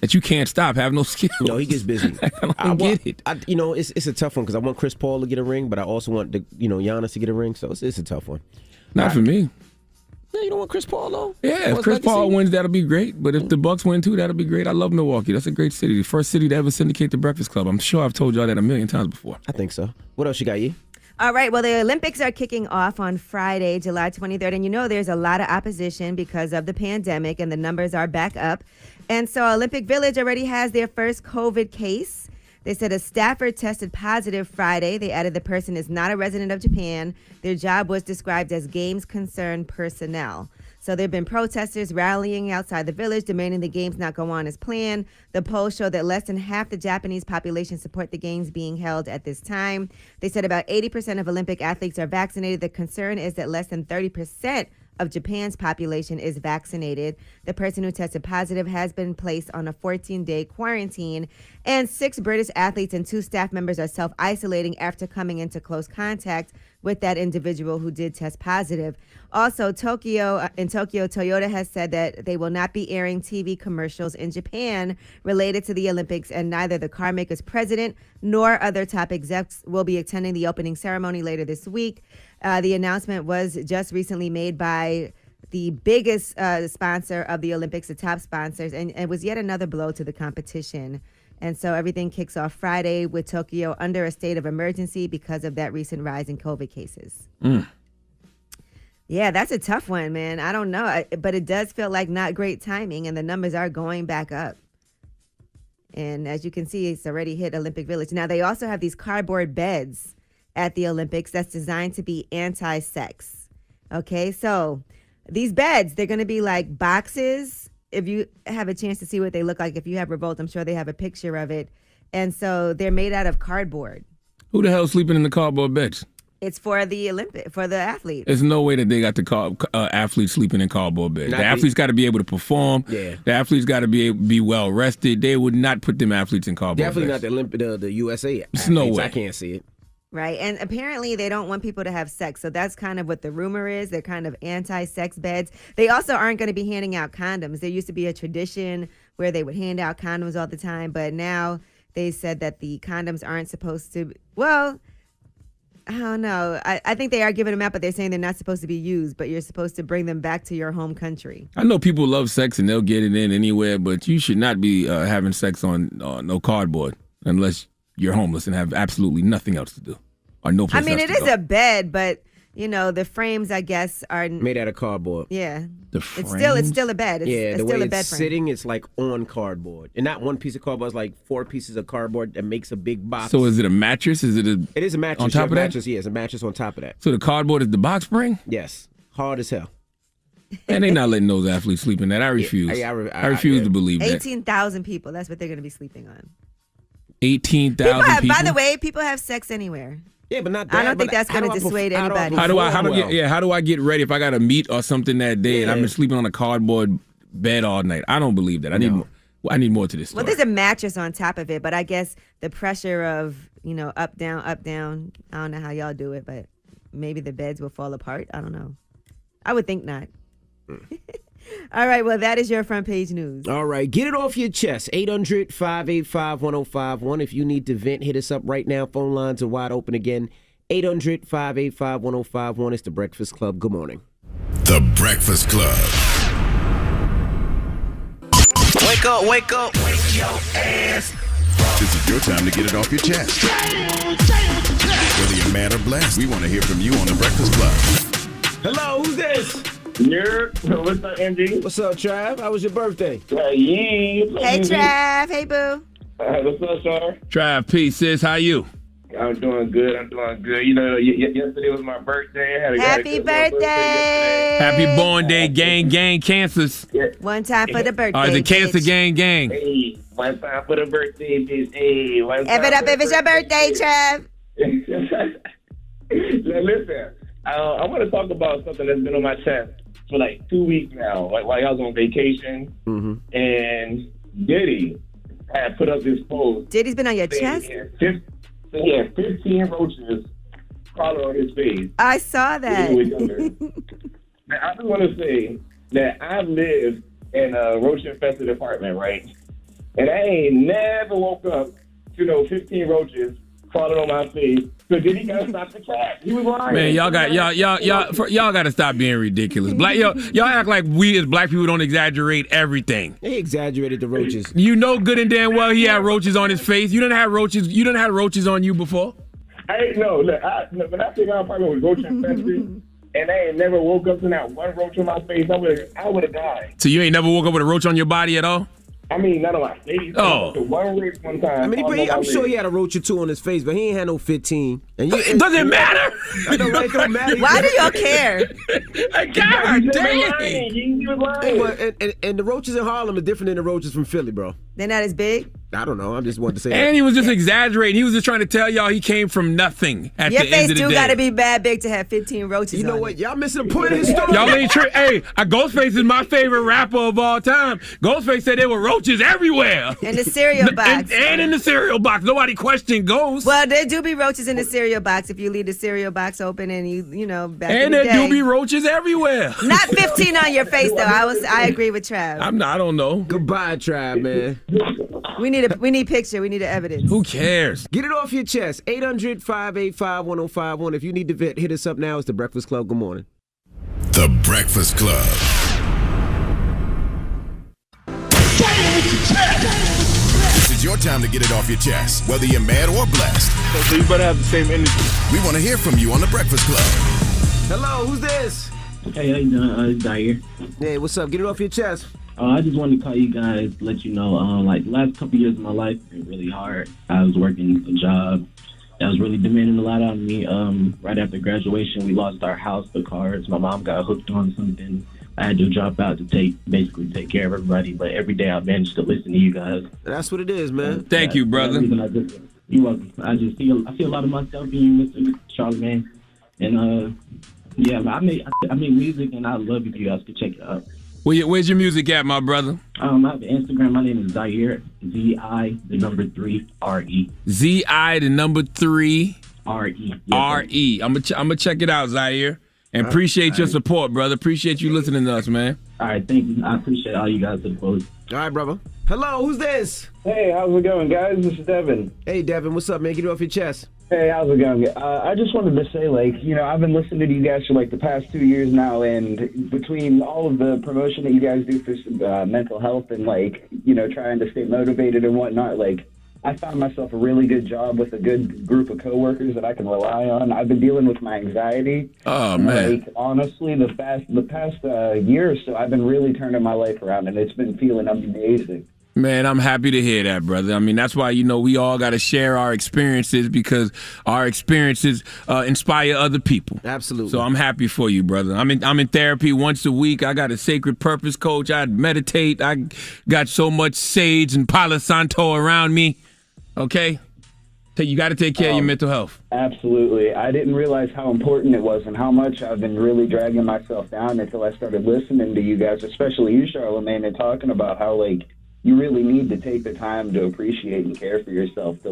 that you can't stop, have no skill. No, he gets busy. I don't get it. It's a tough one because I want Chris Paul to get a ring, but I also want Giannis to get a ring. So it's a tough one. Not for me. No, you don't want Chris Paul though. Yeah, if Chris Paul wins, that'll be great. But if the Bucks win too, that'll be great. I love Milwaukee. That's a great city. The first city to ever syndicate the Breakfast Club. I'm sure I've told y'all that a million times before. I think so. What else you got, Yee? All right, well, the Olympics are kicking off on Friday, July 23rd. And there's a lot of opposition because of the pandemic, and the numbers are back up. And so Olympic Village already has their first COVID case. They said a staffer tested positive Friday. They added the person is not a resident of Japan. Their job was described as games concerned personnel. So there have been protesters rallying outside the village, demanding the games not go on as planned. The polls show that less than half the Japanese population support the games being held at this time. They said about 80% of Olympic athletes are vaccinated. The concern is that less than 30% of Japan's population is vaccinated. The person who tested positive has been placed on a 14-day quarantine, and 6 British athletes and 2 staff members are self-isolating after coming into close contact with that individual who did test positive. Also, in Tokyo, Toyota has said that they will not be airing TV commercials in Japan related to the Olympics, and neither the car maker's president nor other top execs will be attending the opening ceremony later this week. The announcement was just recently made by the biggest sponsor of the Olympics, the top sponsors, and it was yet another blow to the competition. And so everything kicks off Friday with Tokyo under a state of emergency because of that recent rise in COVID cases. Yeah, that's a tough one, man. I don't know, but it does feel like not great timing, and the numbers are going back up. And as you can see, it's already hit Olympic Village. Now, they also have these cardboard beds at the Olympics that's designed to be anti-sex. Okay, so these beds, they're going to be like boxes. If you have a chance to see what they look like, if you have Revolt, I'm sure they have a picture of it. And so they're made out of cardboard. Who the hell's sleeping in the cardboard beds? It's for the athletes. There's no way that they got the athletes sleeping in cardboard beds. The athletes got to be able to perform. Yeah. The athletes got to be well rested. They would not put them athletes in cardboard Definitely beds. not the USA athletes. There's no way. I can't see it. Right, and apparently they don't want people to have sex, so that's kind of what the rumor is. They're kind of anti-sex beds. They also aren't going to be handing out condoms. There used to be a tradition where they would hand out condoms all the time, but now they said that the condoms aren't supposed to, well, I don't know. I think they are giving them out, but they're saying they're not supposed to be used, but you're supposed to bring them back to your home country. I know people love sex and they'll get it in anywhere, but you should not be having sex on no cardboard unless you're homeless and have absolutely nothing else to do. Or no place I mean, else it to is go. a bed, but the frames, I guess, are made out of cardboard. Yeah, the frames? It's still a bed. It's the still way a bed it's frame. sitting, it's like on cardboard, and not one piece of cardboard. It's like 4 pieces of cardboard that makes a big box. So is it a mattress? It is a mattress on top of that? Mattress, yeah, it's a mattress on top of that. So the cardboard is the box spring? Yes, hard as hell. And they're not letting those athletes sleep in that. I refuse. Yeah, I refuse to believe that. 18,000 people. That's what they're going to be sleeping on. 18,000 people. By the way, people have sex anywhere. Yeah, but not that. I don't think that's going to dissuade anybody. How do I get ready if I got a meet or something that day and I've been sleeping on a cardboard bed all night? I don't believe that. I need more to this story. Well, there's a mattress on top of it, but I guess the pressure of, up, down, I don't know how y'all do it, but maybe the beds will fall apart. I don't know. I would think not. All right, well, that is your front page news. All right, get it off your chest. 800-585-1051. If you need to vent, hit us up right now. Phone lines are wide open again. 800-585-1051. It's The Breakfast Club. Good morning. The Breakfast Club. Wake up, wake up. Wake your ass. This is your time to get it off your chest. Whether you're mad or blessed, we want to hear from you on The Breakfast Club. Hello, who's this? Yeah, what's up, MG? What's up, Trav? How was your birthday? Yeah. Hey, Trav. Hey, boo. What's up, sir? Trav, peace, sis. How you? I'm doing good. Yesterday was my birthday. Happy birthday. Happy born day, gang, cancers. Yeah. One time for the birthday. All right, the cancer gang. Hey, one time for the birthday, bitch. Hey, one time. Ev it up if it's your birthday, Trav. Listen, I want to talk about something that's been on my chest for like 2 weeks now. Like while I was on vacation, and Diddy had put up this post. Diddy's been on your chest? He had 15 roaches crawling on his face. I saw that. Now, I just want to say that I've lived in a roach-infested apartment, right? And I ain't never woke up to 15 roaches crawling on my face. So then he gotta stop the cat. He was lying. Man, y'all got to stop being ridiculous. Y'all act like we as black people don't exaggerate everything. He exaggerated the roaches. You know good and damn well he had roaches on his face. You didn't have roaches. You didn't have roaches on you before. I ain't know. Look, when I think I probably was roach infested, and I ain't never woke up to not one roach on my face, I would have died. So you ain't never woke up with a roach on your body at all? I mean, not on my face. Oh. One roach one time. I mean, I'm sure he had a roach or two on his face, but he ain't had no 15. And it doesn't matter. I know, right? It don't matter. Why do y'all care? God dang. He was lying. And the roaches in Harlem are different than the roaches from Philly, bro. They're not as big? I don't know. I just wanted to say that. And he was just exaggerating. He was just trying to tell y'all he came from nothing at the end of the day. Your face do got to be bad big to have 15 roaches You know on what? it. Y'all missing the point of his story. Y'all ain't Hey, Ghostface is my favorite rapper of all time. Ghostface said there were roaches everywhere. In the cereal box. And in the cereal box. Nobody questioned Ghost. Well, there do be roaches in the cereal box if you leave the cereal box open and you know, back in And the there day. do be roaches everywhere. Not 15 on your face, though. I agree with Trav. I don't know. Goodbye, Trav, man. We need picture. We need the evidence. Who cares? Get it off your chest. 800-585-1051. If you need to hit us up now, it's The Breakfast Club. Good morning. The Breakfast Club. This is your time to get it off your chest, whether you're mad or blessed. So you better have the same energy. We want to hear from you on The Breakfast Club. Hello, who's this? Hey, how you doing? Zaire. Hey, what's up? Get it off your chest. I just wanted to call you guys, let you know, like the last couple years of my life have been really hard. I was working a job that was really demanding a lot out of me. Right after graduation, we lost our house, the cars. My mom got hooked on something. I had to drop out to basically take care of everybody. But every day I managed to listen to you guys. That's what it is, man. Thank you, brother. You're welcome. I see a lot of myself in you, Mr. Charlamagne. And yeah, I make music, and I love if you guys could check it out. Where's your music at, my brother? I have Instagram. My name is Zaire, Z-I-3 R-E. Z-I-3 R-E. R-E. I'm gonna check it out, Zaire. And appreciate your support, brother. Appreciate you listening to us, man. All right, thank you. I appreciate all you guys' support. All right, brother. Hello, who's this? Hey, how's it going, guys? This is Devin. Hey, Devin, what's up, man? Get it off your chest. Hey, how's it going? I just wanted to say, I've been listening to you guys for, the past 2 years now, and between all of the promotion that you guys do for mental health and, trying to stay motivated and whatnot, I found myself a really good job with a good group of coworkers that I can rely on. I've been dealing with my anxiety. Oh, man. Honestly, the past year or so, I've been really turning my life around, and it's been feeling amazing. Man, I'm happy to hear that, brother. I mean, that's why, we all got to share our experiences because our experiences inspire other people. Absolutely. So I'm happy for you, brother. I'm in therapy once a week. I got a sacred purpose coach. I meditate. I got so much sage and Palo Santo around me. Okay? So you got to take care of your mental health. Absolutely. I didn't realize how important it was and how much I've been really dragging myself down until I started listening to you guys, especially you, Charlamagne, and talking about how, you really need to take the time to appreciate and care for yourself to,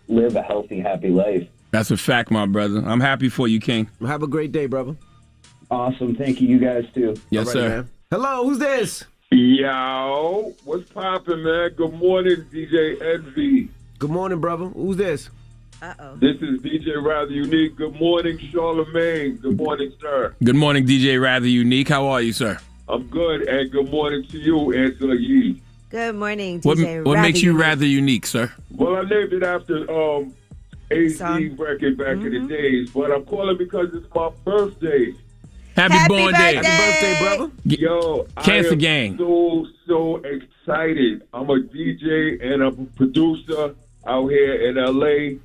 live a healthy, happy life. That's a fact, my brother. I'm happy for you, King. Have a great day, brother. Awesome. Thank you. You guys, too. Yes, right, sir. Man. Hello, who's this? Yo, what's poppin', man? Good morning, DJ Envy. Good morning, brother. Who's this? Uh-oh. This is DJ Rather Unique. Good morning, Charlamagne. Good morning, sir. Good morning, DJ Rather Unique. How are you, sir? I'm good, and good morning to you, Angela Yee. Good morning, DJ What makes you rather unique, sir? Well, I named it after AZ record back in the days, but I'm calling because it's my birthday. Happy born day. Happy birthday, brother. Yo, Cancer I am gang. so excited. I'm a DJ and I'm a producer out here in LA,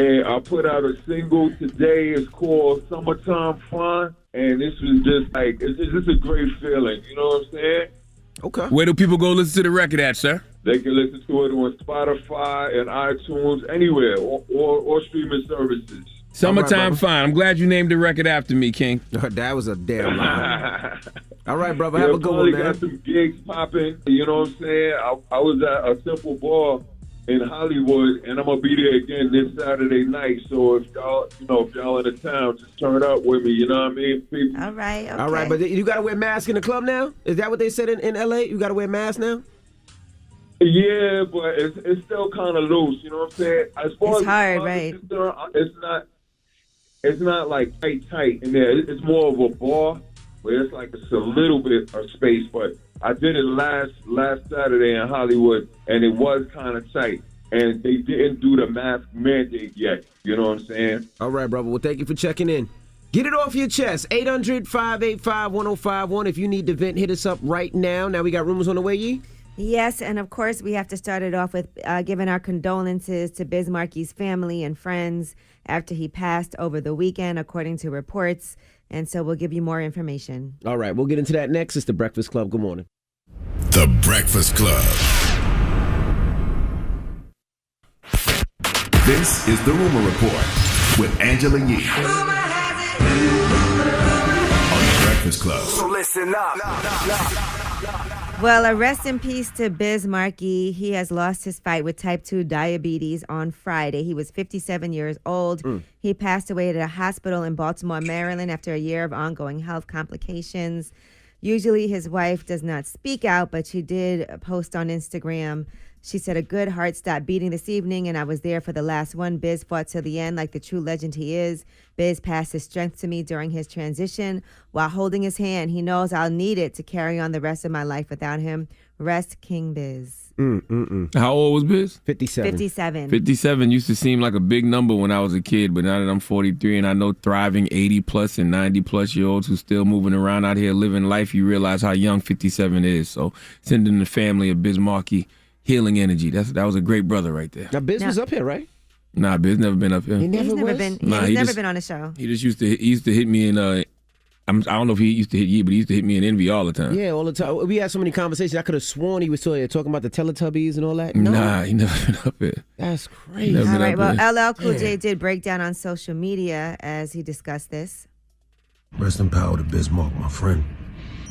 and I put out a single today. It's called Summertime Fun, and this was just it's just a great feeling. You know what I'm saying? Okay. Where do people go listen to the record at, sir? They can listen to it on Spotify and iTunes, anywhere, or streaming services. Summertime Fine. I'm glad you named the record after me, King. That was a damn lie. All right, brother. Yeah, Have a good one, man. got some gigs popping. You know what I'm saying? I was at a Simple Bar in Hollywood, and I'm gonna be there again this Saturday night. So if y'all in the town, just turn up with me. You know what I mean? People. All right. Okay. All right, but you gotta wear masks in the club now. Is that what they said in LA? You gotta wear masks now. Yeah, but it's still kind of loose. You know what I'm saying? As far It's as hard, the right? concerned, it's not like tight in there. It's more of a bar where it's like it's a little bit of space. But I did it last Saturday in Hollywood, and it was kind of tight. And they didn't do the mask mandate yet. You know what I'm saying? All right, brother. Well, thank you for checking in. Get it off your chest. 800-585-1051. If you need to vent, hit us up right now. Now we got rumors on the way, Yee? Yes, and of course we have to start it off with giving our condolences to Biz Markie's family and friends after he passed over the weekend, according to reports. And so we'll give you more information. All right, we'll get into that next. It's The Breakfast Club. Good morning. The Breakfast Club. This is the Rumor Report with Angela Yee on The Breakfast Club. So listen up. Well, a rest in peace to Biz Markie. He has lost his fight with type 2 diabetes on Friday. He was 57 years old. He passed away at a hospital in Baltimore, Maryland, after a year of ongoing health complications. Usually his wife does not speak out, but she did post on Instagram. She said, "A good heart stopped beating this evening, and I was there for the last one. Biz fought till the end like the true legend he is. Biz passed his strength to me during his transition. While holding his hand, he knows I'll need it to carry on the rest of my life without him. Rest King Biz." How old was Biz? 57. 57. 57 used to seem like a big number when I was a kid, but now that I'm 43 and I know thriving 80 plus and 90 plus year olds who still moving around out here living life, you realize how young 57 is. So sending the family of Biz Markie healing energy. That was a great brother right there. Now, Biz was up here, right? Nah, Biz never been up here. He's never been. Nah, he's he never just- been on the show. He used to hit me in. I don't know if he used to hit you, but he used to hit me in Envy all the time. Yeah, all the time. We had so many conversations. I could have sworn he was talking about the Teletubbies and all that. Nah, he never been up here. That's crazy. All right. Well, LL Cool J did break down on social media as he discussed this. Rest in power to Bismarck, my friend.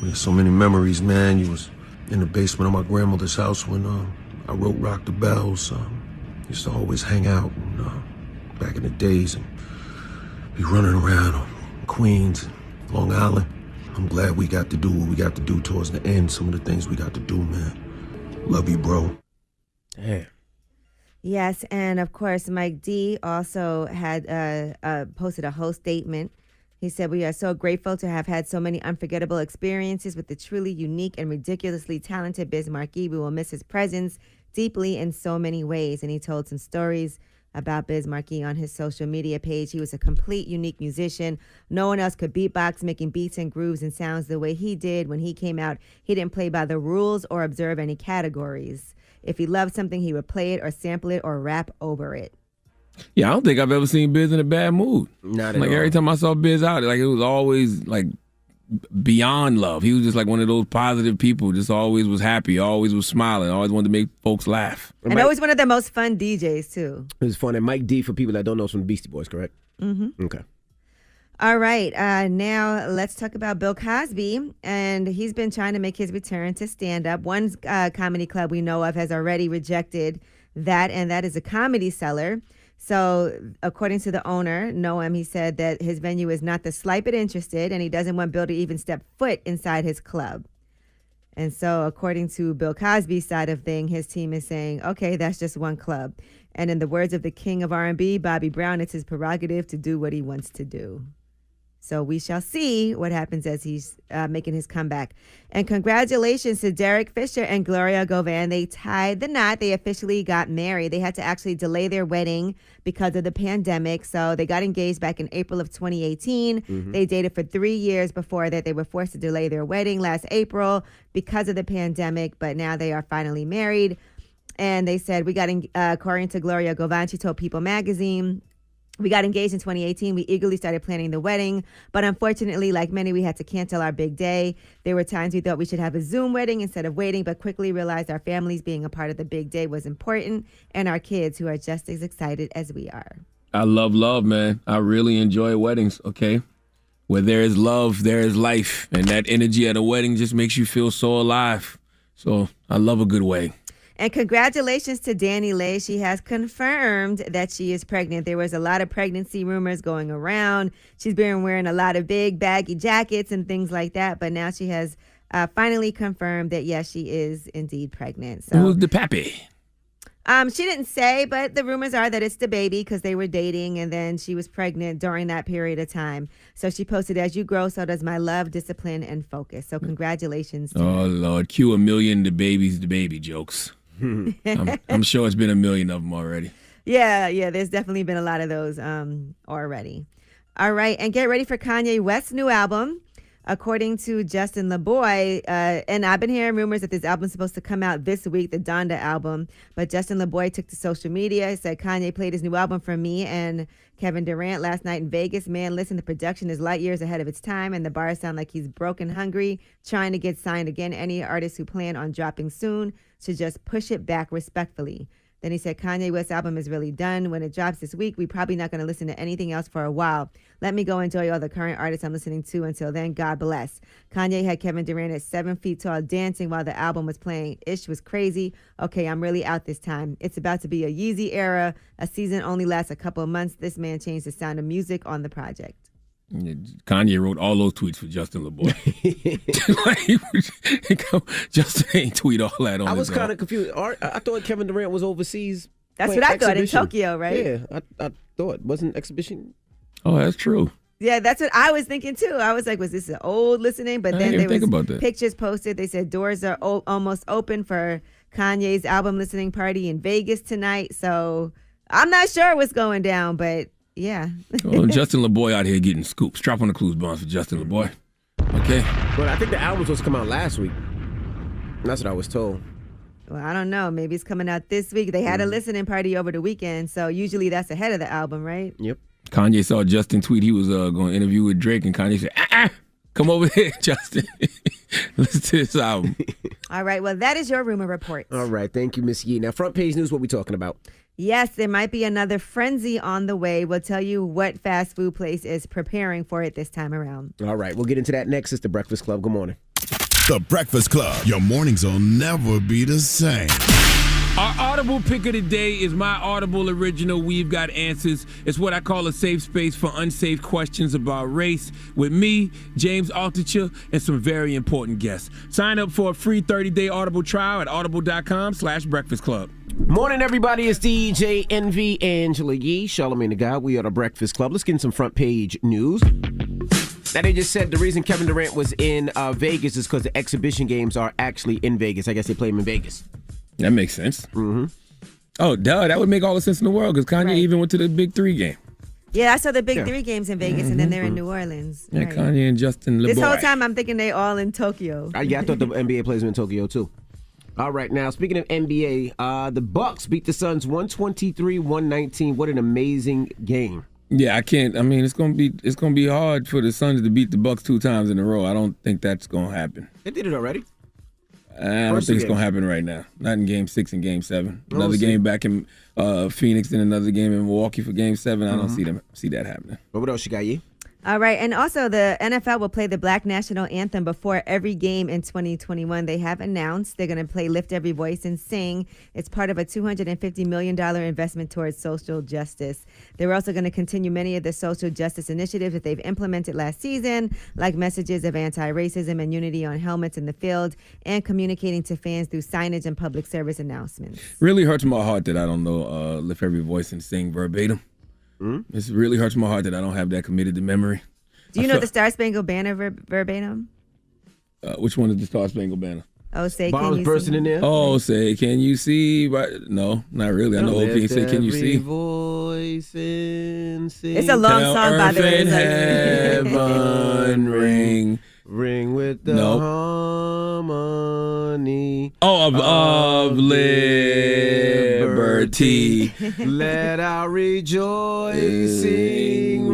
We have so many memories, man. You was in the basement of my grandmother's house when I wrote Rock the Bells. Used to always hang out back in the days and be running around on Queens, Long Island. I'm glad we got to do what we got to do towards the end. Some of the things we got to do, man. Love you, bro. Damn. Yes, and of course, Mike D also had posted a whole statement. He said, "We are so grateful to have had so many unforgettable experiences with the truly unique and ridiculously talented Biz Markie. We will miss his presence deeply in so many ways." And he told some stories about Biz Markie on his social media page. He was a complete unique musician. No one else could beatbox, making beats and grooves and sounds the way he did. When he came out, he didn't play by the rules or observe any categories. If he loved something, he would play it or sample it or rap over it. Yeah, I don't think I've ever seen Biz in a bad mood. Not at like all. every time I saw Biz out, like it was always like beyond love. He was just like one of those positive people. Just always was happy. Always was smiling. Always wanted to make folks laugh. And always one of the most fun DJs too. It was fun. And Mike D, for people that don't know, is from the Beastie Boys, correct? Mm-hmm. Okay. All right. Now let's talk about Bill Cosby. And he's been trying to make his return to stand up. One comedy club we know of has already rejected that, and that is a Comedy Cellar. So according to the owner, Noam, he said that his venue is not the slight bit interested, and he doesn't want Bill to even step foot inside his club. And so according to Bill Cosby's side of thing, his team is saying, okay, that's just one club. And in the words of the king of R&B, Bobby Brown, it's his prerogative to do what he wants to do. So we shall see what happens as he's making his comeback. And congratulations to Derek Fisher and Gloria Govan. They tied the knot. They officially got married. They had to actually delay their wedding because of the pandemic. So they got engaged back in April of 2018. Mhm. They dated for 3 years before that. They were forced to delay their wedding last April because of the pandemic. But now they are finally married. And they said, according to Gloria Govan, she told People Magazine, "We got engaged in 2018. We eagerly started planning the wedding. But unfortunately, like many, we had to cancel our big day. There were times we thought we should have a Zoom wedding instead of waiting, but quickly realized our families being a part of the big day was important, and our kids, who are just as excited as we are." I love, man. I really enjoy weddings, okay? Where there is love, there is life. And that energy at a wedding just makes you feel so alive. So I love a good wedding. And congratulations to Danny Lay. She has confirmed that she is pregnant. There was a lot of pregnancy rumors going around. She's been wearing a lot of big baggy jackets and things like that. But now she has finally confirmed that, yes, she is indeed pregnant. So who's the pappy? She didn't say, but the rumors are that it's the baby because they were dating and then she was pregnant during that period of time. So she posted, as you grow, so does my love, discipline, and focus. So congratulations to her. Lord, cue a million the baby jokes. I'm sure it's been a million of them already. Yeah, there's definitely been a lot of those already. All right, and get ready for Kanye West's new album. According to Justin LeBoy, and I've been hearing rumors that this album's supposed to come out this week, the Donda album, but Justin LeBoy took to social media. He said, Kanye played his new album for me and Kevin Durant last night in Vegas. Man, listen, the production is light years ahead of its time, and the bars sound like he's broken hungry, trying to get signed again. Any artists who plan on dropping soon should just push it back respectfully. Then he said, Kanye West's album is really done. When it drops this week, we're probably not going to listen to anything else for a while. Let me go enjoy all the current artists I'm listening to. Until then, God bless. Kanye had Kevin Durant at 7 feet tall dancing while the album was playing. Ish was crazy. Okay, I'm really out this time. It's about to be a Yeezy era. A season only lasts a couple of months. This man changed the sound of music on the project. Kanye wrote all those tweets for Justin LeBoy. Justin ain't tweet all that on. I was kind of confused. I thought Kevin Durant was overseas. That's what I thought, in Tokyo, right? Yeah, I thought. Wasn't exhibition? Oh, that's true. Yeah, that's what I was thinking too. I was like, was this an old listening? But then there was pictures posted. They said doors are almost open for Kanye's album listening party in Vegas tonight. So I'm not sure what's going down, but yeah. Well, Justin LeBoy out here getting scoops. Drop on the clues bonds for Justin LeBoy. Okay. But I think the album's supposed to come out last week. That's what I was told. Well, I don't know. Maybe it's coming out this week. They had a listening party over the weekend, so usually that's ahead of the album, right? Yep. Kanye saw Justin tweet he was going to interview with Drake, and Kanye said, come over here, Justin. Listen to this album. All right. Well, that is your rumor report. All right. Thank you, Miss Yee. Now, front page news, what we talking about? Yes, there might be another frenzy on the way. We'll tell you what fast food place is preparing for it this time around. All right, we'll get into that next. It's The Breakfast Club. Good morning. The Breakfast Club. Your mornings will never be the same. Our Audible pick of the day is my Audible original We've Got Answers. It's what I call a safe space for unsafe questions about race with me, James Altucher, and some very important guests. Sign up for a free 30-day Audible trial at audible.com/Breakfast Club. Morning, everybody. It's DJ Envy, Angela Yee, Charlamagne the Guy. We are The Breakfast Club. Let's get in some front page news. Now, they just said the reason Kevin Durant was in Vegas is because the exhibition games are actually in Vegas. I guess they play them in Vegas. That makes sense. Mm-hmm. Oh, duh. That would make all the sense in the world because Kanye even went to the Big 3 game. Yeah, I saw the Big 3 games in Vegas, and then they're in New Orleans. Yeah, right. Kanye and Justin LeBoy. This whole time, I'm thinking they all in Tokyo. Yeah, I thought the NBA players were in Tokyo, too. All right, now, speaking of NBA, the Bucks beat the Suns 123-119. What an amazing game. Yeah, I can't. I mean, it's gonna be hard for the Suns to beat the Bucks 2 times in a row. I don't think that's gonna happen. They did it already. I don't think it's going to happen right now. Not in Game 6 and Game 7. Another game back in Phoenix and another game in Milwaukee for Game 7. I don't see that happening. But what else you got, Yee? All right, and also the NFL will play the Black National Anthem before every game in 2021. They have announced they're going to play Lift Every Voice and Sing. It's part of a $250 million investment towards social justice. They're also going to continue many of the social justice initiatives that they've implemented last season, like messages of anti-racism and unity on helmets in the field, and communicating to fans through signage and public service announcements. Really hurts my heart that I don't know Lift Every Voice and Sing verbatim. Mm-hmm. It really hurts my heart that I don't have that committed to memory. Do you know the Star Spangled Banner verbatim? Which one is the Star Spangled Banner? Oh, say, Bombs can you bursting see? in there? Oh, say, can you see? No, not really. I know OP say, can you see? Voice and sing. It's a long song, by the way. Heaven ring. Ring with the harmony of liberty. Let our rejoicing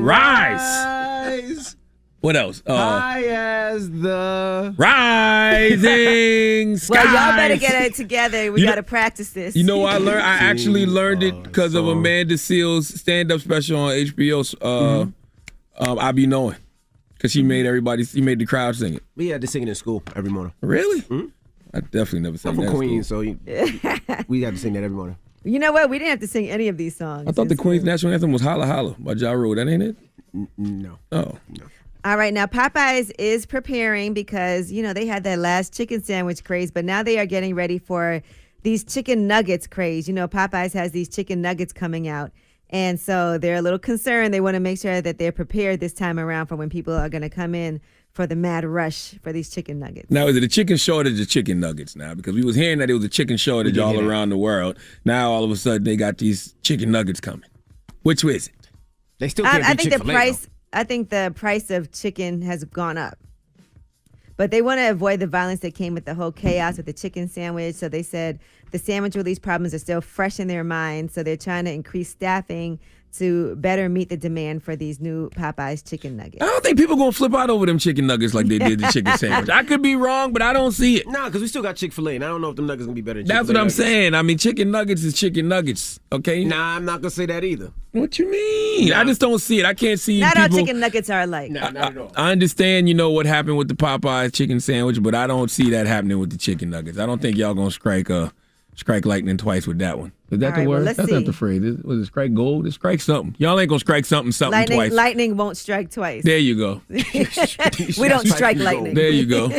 rise. What else? High as the rising skies. Well, y'all better get it together. We got to practice this. You know what I learned? I actually learned it because of Amanda Seales' stand-up special on HBO. I Be Knowing. Because she made the crowd sing it. We had to sing it in school every morning. Really? Mm-hmm. I definitely never sang that. I'm from Queens, so we had to sing that every morning. You know what? We didn't have to sing any of these songs. I thought the Queen's national anthem was Holla Holla by Ja Rule. That ain't it? No. Oh. No. All right, now Popeyes is preparing because, they had that last chicken sandwich craze, but now they are getting ready for these chicken nuggets craze. Popeyes has these chicken nuggets coming out. And so they're a little concerned. They want to make sure that they're prepared this time around for when people are going to come in for the mad rush for these chicken nuggets. Now, is it a chicken shortage of chicken nuggets now? Because we was hearing that it was a chicken shortage all around the world. Now, all of a sudden, they got these chicken nuggets coming. Which is it? They still can't be Chick-fil-A, I think the price of chicken has gone up. But they want to avoid the violence that came with the whole chaos with the chicken sandwich. So they said the sandwich release problems are still fresh in their minds. So they're trying to increase staffing to better meet the demand for these new Popeyes chicken nuggets. I don't think people going to flip out over them chicken nuggets like they did the chicken sandwich. I could be wrong, but I don't see it. Nah, because we still got Chick-fil-A, and I don't know if them nuggets going to be better than That's Chick-fil-A what I'm nuggets. saying. I mean, chicken nuggets is chicken nuggets, okay? Nah, I'm not going to say that either. What you mean? Nah. I just don't see it. I can't see Not people. all chicken nuggets are alike. Nah, not at all. I understand, what happened with the Popeyes chicken sandwich, but I don't see that happening with the chicken nuggets. I don't think y'all going to strike lightning twice with that one. Is that the word? Well, That's not the phrase. Was it strike gold? It's strike something. Y'all ain't going to strike something twice. Lightning won't strike twice. There you go. We don't strike lightning. There you go.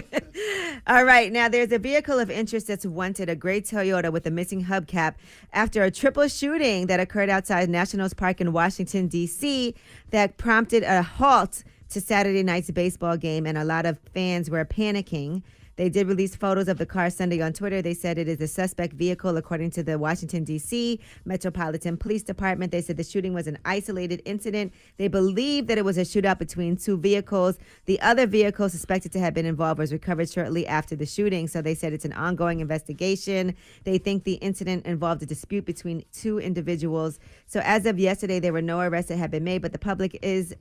All right. Now, there's a vehicle of interest that's wanted, a gray Toyota with a missing hubcap, after a triple shooting that occurred outside Nationals Park in Washington, D.C., that prompted a halt to Saturday night's baseball game, and a lot of fans were panicking. They did release photos of the car Sunday on Twitter. They said it is a suspect vehicle, according to the Washington, D.C. Metropolitan Police Department. They said the shooting was an isolated incident. They believe that it was a shootout between two vehicles. The other vehicle suspected to have been involved was recovered shortly after the shooting. So they said it's an ongoing investigation. They think the incident involved a dispute between two individuals. So as of yesterday, there were no arrests that have been made, but the public is...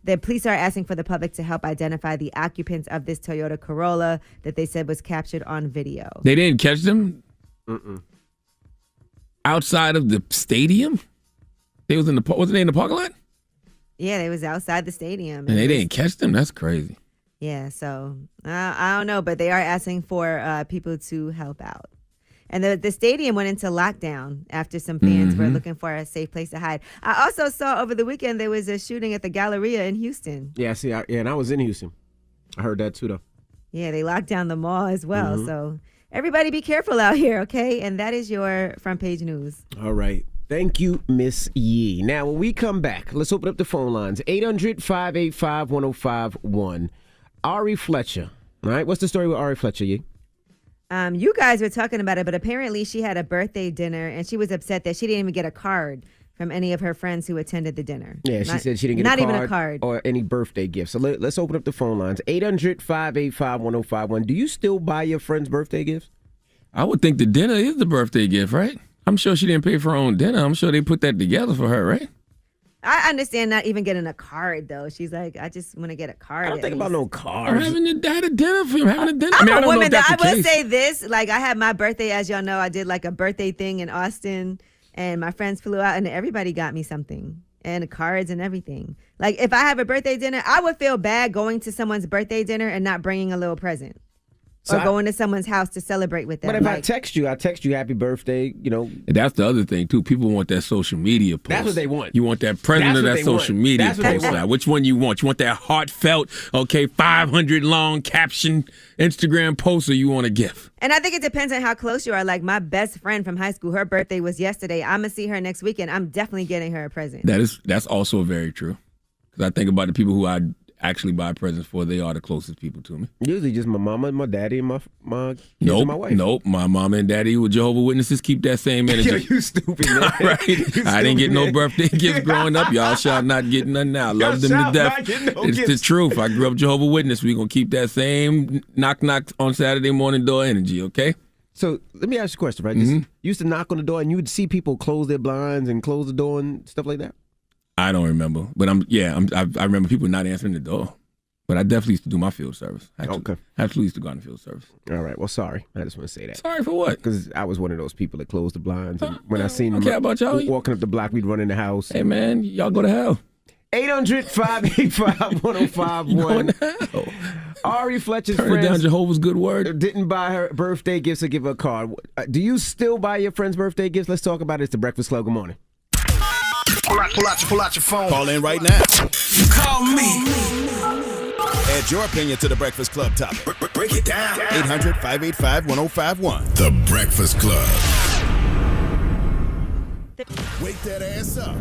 The police are asking for the public to help identify the occupants of this Toyota Corolla that they said was captured on video. They didn't catch them? Outside of the stadium? Wasn't they in the parking lot? Yeah, they was outside the stadium. And they didn't catch them? That's crazy. Yeah, so I don't know, but they are asking for people to help out. And the stadium went into lockdown after some fans were looking for a safe place to hide. I also saw over the weekend there was a shooting at the Galleria in Houston. Yeah, and I was in Houston. I heard that too, though. Yeah, they locked down the mall as well. So everybody be careful out here, okay? And that is your front page news. All right. Thank you, Miss Yee. Now, when we come back, let's open up the phone lines. 800-585-1051. Ari Fletcher. All right, what's the story with Ari Fletcher, Yee? You guys were talking about it, but apparently she had a birthday dinner and she was upset that she didn't even get a card from any of her friends who attended the dinner. Yeah, she said she didn't get not even a card or any birthday gift. So let's open up the phone lines. 800-585-1051. Do you still buy your friends' birthday gifts? I would think the dinner is the birthday gift, right? I'm sure she didn't pay for her own dinner. I'm sure they put that together for her, right? I understand not even getting a card, though. She's like, I just want to get a card. I don't think about no cards. I'm having a dinner for him. Having a dinner. I'm I a don't woman know if that's that the I will case. say this. Like, I had my birthday, as y'all know, I did like a birthday thing in Austin, and my friends flew out, and everybody got me something, and cards and everything. Like, if I have a birthday dinner, I would feel bad going to someone's birthday dinner and not bringing a little present. So or going to someone's house to celebrate with them. But if I text you happy birthday, And that's the other thing, too. People want that social media post. That's what they want. You want that present of that social media post now. Which one you want? You want that heartfelt, 500 long caption Instagram post, or you want a gift? And I think it depends on how close you are. Like my best friend from high school, her birthday was yesterday. I'm going to see her next weekend. I'm definitely getting her a present. That's also very true. Because I think about the people who I actually buy presents for, they are the closest people to me. Usually just my mama and my daddy and my kids and my wife. Nope. My mama and daddy with Jehovah's Witnesses keep that same energy. Yo, you stupid, man. Right? I didn't get no birthday gifts growing up. Y'all shall not get none now. Love them to death. It's the truth. I grew up Jehovah's Witness. We're going to keep that same knock on Saturday morning door energy, okay? So let me ask you a question, right? You used to knock on the door and you would see people close their blinds and close the door and stuff like that? I don't remember, but I remember people not answering the door. But I definitely used to do my field service. Okay. I actually used to go on the field service. All right. Well, sorry. I just want to say that. Sorry for what? Because I was one of those people that closed the blinds. And when I seen them about y'all. walking up the block, we'd run in the house. Hey, man, y'all go to hell. 800-585-1051. Ari Fletcher's Turn friends it down, Jehovah's good word. Didn't buy her birthday gifts or give her a card. Do you still buy your friends' birthday gifts? Let's talk about it. It's the Breakfast Club. Good morning. Pull out your phone. Call in right now. Call me. Add your opinion to the Breakfast Club topic. Break it down. 800-585-1051. The Breakfast Club. Wake that ass up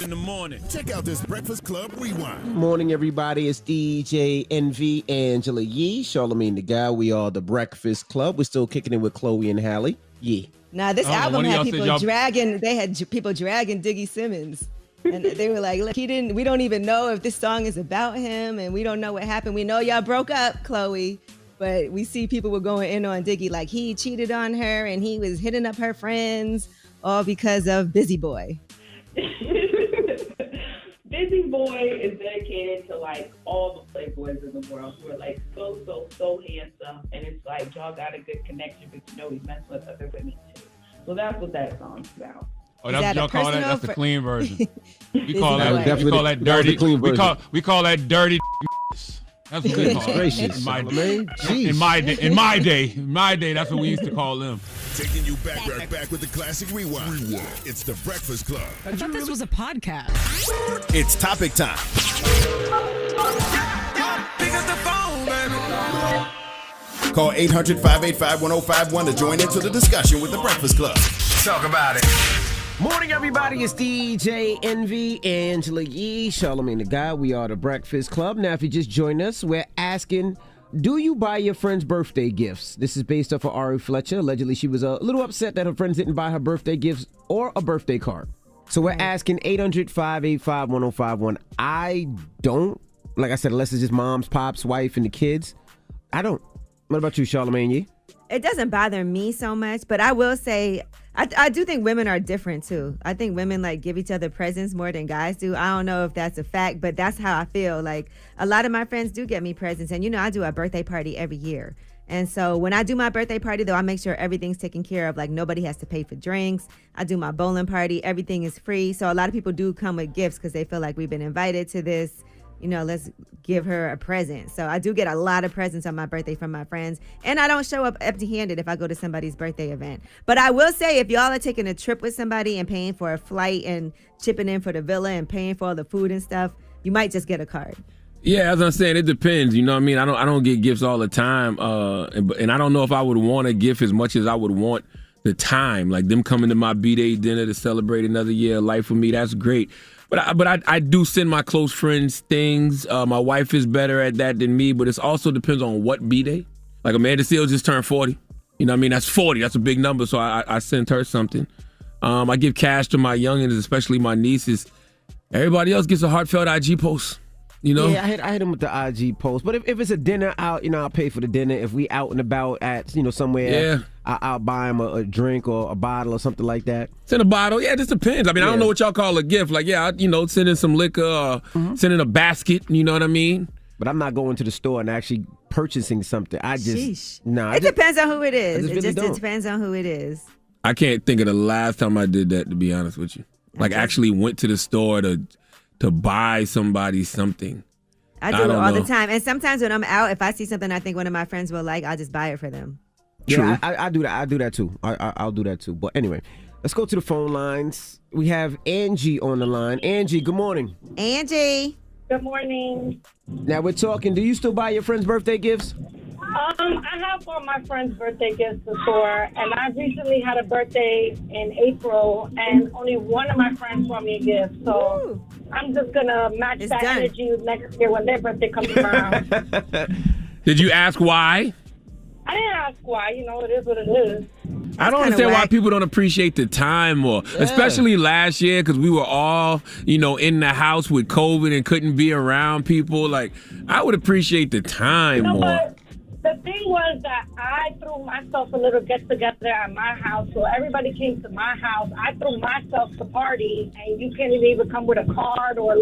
in the morning. Check out this Breakfast Club Rewind. Morning, everybody. It's DJ Envy, Angela Yee, Charlamagne the Guy. We are the Breakfast Club. We're still kicking it with Chloe and Hallie. Yeah. Now, this album had people dragging. They had people dragging Diggy Simmons. And they were like, look, we don't even know if this song is about him, and we don't know what happened. We know y'all broke up, Chloe, but we see people were going in on Diggy like he cheated on her and he was hitting up her friends, all because of Busy Boy. Busy Boy is dedicated to like all the playboys in the world who are like so handsome, and it's like y'all got a good connection, but you know he's messing with other women too. So that's what that song's about. Oh, that's y'all call that? That's the clean version. We call that dirty. We call that dirty. That's what we call it. In my day, that's what we used to call them. Taking you back with the classic rewind. It's the Breakfast Club. I thought this was a podcast. It's topic time. Pick up the phone, baby. Call 800-585-1051 to join into the discussion with the Breakfast Club. Talk about it. Morning, everybody. It's DJ Envy, Angela Yee, Charlamagne the Guy. We are the Breakfast Club. Now, if you just joined us, we're asking, do you buy your friends birthday gifts? This is based off of Ari Fletcher. Allegedly, she was a little upset that her friends didn't buy her birthday gifts or a birthday card. So we're asking 800-585-1051. I don't. Like I said, unless it's just mom's, pops, wife, and the kids. I don't. What about you, Charlamagne? It doesn't bother me so much, but I will say I do think women are different too. I think women like give each other presents more than guys do. I don't know if that's a fact, but that's how I feel. Like a lot of my friends do get me presents, and I do a birthday party every year. And so when I do my birthday party, though, I make sure everything's taken care of. Like nobody has to pay for drinks. I do my bowling party. Everything is free. So a lot of people do come with gifts because they feel like we've been invited to this. Let's give her a present. So I do get a lot of presents on my birthday from my friends. And I don't show up empty-handed if I go to somebody's birthday event. But I will say, if y'all are taking a trip with somebody and paying for a flight and chipping in for the villa and paying for all the food and stuff, you might just get a card. Yeah, as I'm saying, it depends. You know what I mean? I don't get gifts all the time. And I don't know if I would want a gift as much as I would want the time. Like them coming to my B-Day dinner to celebrate another year of life with me, that's great. But I do send my close friends things. My wife is better at that than me, but it also depends on what B-Day. Like Amanda Seals just turned 40. You know what I mean? That's 40. That's a big number, so I sent her something. I give cash to my youngins, especially my nieces. Everybody else gets a heartfelt IG post. Yeah, I hit them with the IG post. But if it's a dinner out, I'll pay for the dinner. If we out and about at, somewhere, I'll buy them a drink or a bottle or something like that. Send a bottle. Yeah, it just depends. I mean, I don't know what y'all call a gift. Like, send in some liquor or send in a basket. You know what I mean? But I'm not going to the store and actually purchasing something. It depends on who it is. It depends on who it is. I can't think of the last time I did that, to be honest with you. Like, actually went to the store to buy somebody something. I do it all the time. And sometimes when I'm out, if I see something I think one of my friends will like, I'll just buy it for them. Yeah, I do that. I do that too. I'll do that too. But anyway, let's go to the phone lines. We have Angie on the line. Angie, good morning. Angie. Good morning. Now we're talking. Do you still buy your friends' birthday gifts? I have bought my friend's birthday gifts before, and I recently had a birthday in April, and only one of my friends brought me a gift. So I'm just gonna match that energy next year when their birthday comes around. Did you ask why? I didn't ask why. It is what it is. I don't understand why people don't appreciate the time more, especially last year, because we were all, in the house with COVID and couldn't be around people. Like, I would appreciate the time more. But the thing was that I threw myself a little get-together at my house, so everybody came to my house. I threw myself the party, and you can't even come with a card or,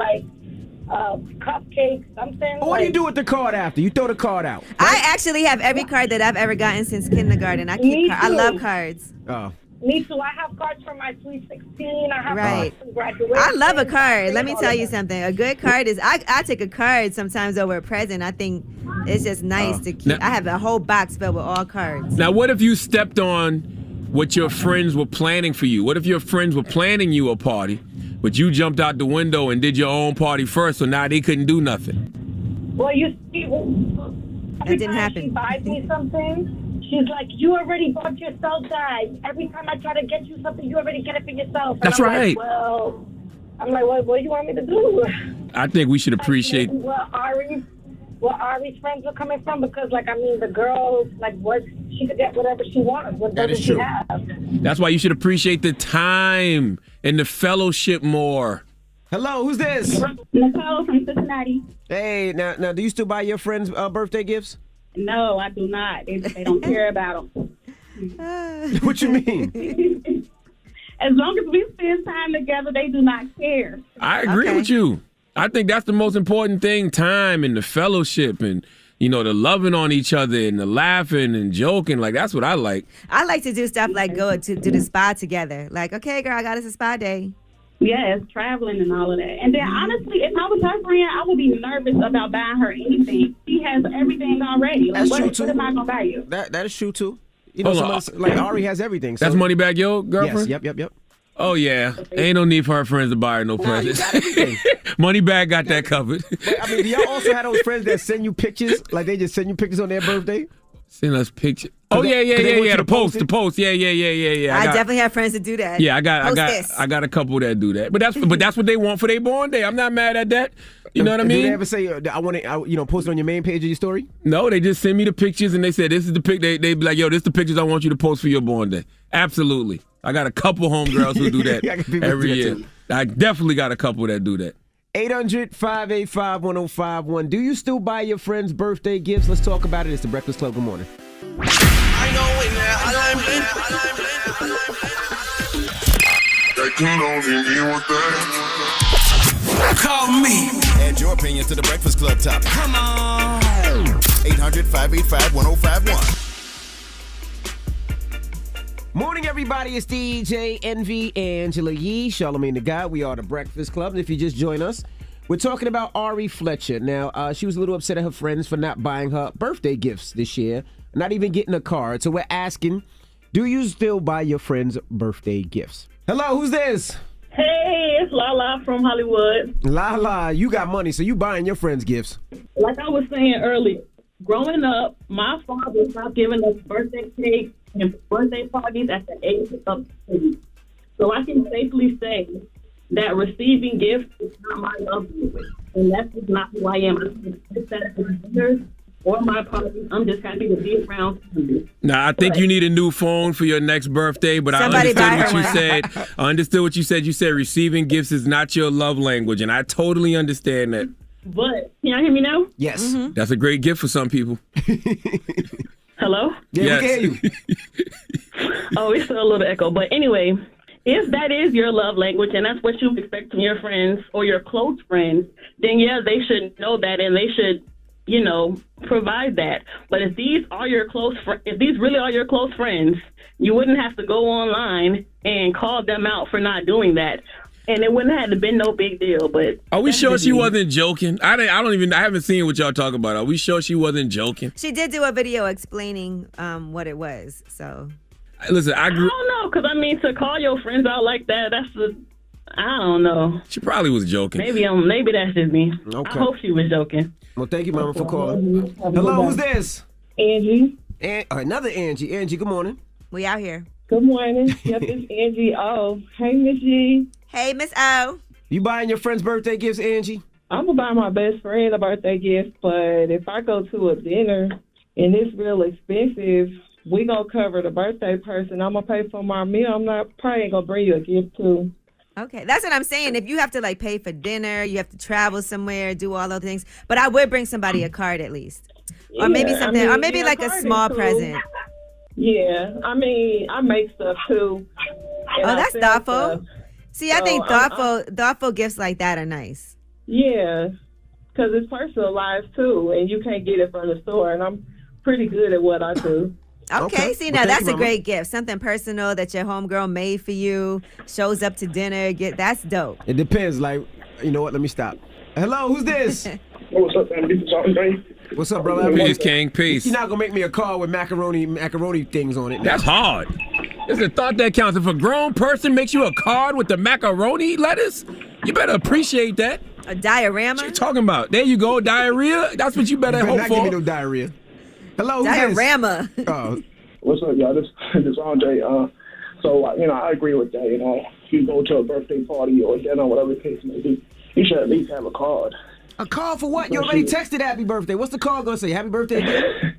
cupcake, something. What do you do with the card after? You throw the card out. Right? I actually have every card that I've ever gotten since kindergarten. I love cards. Oh. Me too. I have cards for my Sweet 16. I have cards for graduation. I love a card. Let me tell you something. A good card is, I take a card sometimes over a present. I think it's just nice to keep. I have a whole box filled with all cards. Now, what if you stepped on what your friends were planning for you? What if your friends were planning you a party, but you jumped out the window and did your own party first, so now they couldn't do nothing? well, you see, That didn't happen. She buys me something. She's like, you already bought yourself that. Every time I try to get you something, you already get it for yourself. And That's I'm right. Like, I'm like, what do you want me to do? I think we should appreciate. Where Ari's friends are coming from, because, like, I mean, the girls, like, what she could get whatever she wants. What That is doesn't she true. have? That's why you should appreciate the time and the fellowship more. Hello, who's this? Nicole from Cincinnati. Hey, now, do you still buy your friends birthday gifts? No, I do not. They don't care about them. What you mean? As long as we spend time together, they do not care. I agree with you. I think that's the most important thing, time and the fellowship and, you know, the loving on each other and the laughing and joking. Like, that's what I like. I like to do stuff like go to the spa together. Like, okay, girl, I got us a spa day. Yes, traveling and all of that. And then, honestly, if I was her friend, I would be nervous about buying her anything. She has everything already. Like, That's true, too. What am I going to buy you? That is true, too. You know, Hold on. like Ari has everything. So. That's Moneybag Yo, girlfriend? Yes, yep. Oh, yeah. Ain't no need for her friends to buy her no presents. Moneybag got that covered. But, I mean, do y'all also have those friends that send you pictures? Like, they just send you pictures on their birthday? Send us pictures. Oh, yeah. The post. Yeah. I definitely have friends that do that. Yeah, I got a couple that do that. But that's what they want for their born day. I'm not mad at that. You know what I mean? Do they ever say, I want to, post it on your main page of your story? No, they just send me the pictures and they say, this is the pic. They be like, yo, this is the pictures I want you to post for your born day. Absolutely. I got a couple homegirls who do that every year. I definitely got a couple that do that. 800-585-1051. Do you still buy your friends' birthday gifts? Let's talk about it. It's the Breakfast Club. Good morning. Call me. Add your opinion to the Breakfast Club topic. Come on. 800-585-1051. Morning, everybody. It's DJ Envy, Angela Yee, Charlamagne the Guy. We are the Breakfast Club. And if you just join us, we're talking about Ari Fletcher. Now, she was a little upset at her friends for not buying her birthday gifts this year, not even getting a card. So we're asking, do you still buy your friends birthday gifts? Hello, who's this? Hey, it's Lala from Hollywood. Lala, you got money, so you buying your friends gifts. Like I was saying earlier, growing up, my father stopped giving us birthday cakes and birthday parties at the age of 2. So I can safely say that receiving gifts is not my love language. And that's just not who I am. I don't expect that from others or my parties. I'm just happy to be around somebody. Now, I think you need a new phone for your next birthday, but I understood what you said. You said receiving gifts is not your love language, and I totally understand that. But, can y'all hear me now? Yes. Mm-hmm. That's a great gift for some people. Hello? Yeah, we can hear you. Oh, it's still a little echo. But anyway, if that is your love language and that's what you expect from your friends or your close friends, then yeah, they should know that and they should, provide that. But if these are your if these really are your close friends, you wouldn't have to go online and call them out for not doing that. And it wouldn't have been no big deal. But are we sure she wasn't joking? I haven't seen what y'all talk about. Are we sure she wasn't joking? She did do a video explaining what it was. So listen, I don't know, because to call your friends out like that, I don't know. She probably was joking. Maybe that's just me. Okay. I hope she was joking. Well, thank you, Mama, for calling. Hello, who's this? Angie. Another Angie. Angie, good morning. We out here. Good morning. Yep, it's Angie O. Hey, Miss G. Hey, Miss O. You buying your friend's birthday gifts, Angie? I'm going to buy my best friend a birthday gift, but if I go to a dinner and it's real expensive, we going to cover the birthday person. I'm going to pay for my meal. Probably ain't going to bring you a gift, too. Okay, that's what I'm saying. If you have to pay for dinner, you have to travel somewhere, do all those things. But I would bring somebody a card at least, or maybe something, or maybe like a small present. Yeah, I make stuff too. Oh, that's thoughtful. See, I think thoughtful gifts like that are nice. Yeah, because it's personalized too, and you can't get it from the store. And I'm pretty good at what I do. Okay, see, now that's a great gift. Something personal that your homegirl made for you, shows up to dinner. That's dope. It depends. You know what? Let me stop. Hello, who's this? What's up, man? This is Andre. What's up, brother? Peace, King. Peace. You're not going to make me a card with macaroni things on it. That's hard. It's a thought that counts. If a grown person makes you a card with the macaroni lettuce, you better appreciate that. A diorama? What you talking about? There you go, diarrhea. That's what you better hope not for. give me no diarrhea. Hello, who's diorama. This? Oh. What's up, y'all? This is Andre. So, I agree with that. If you go to a birthday party or dinner, whatever the case may be, you should at least have a card. A card for what? You already texted happy birthday. What's the card going to say? Happy birthday again?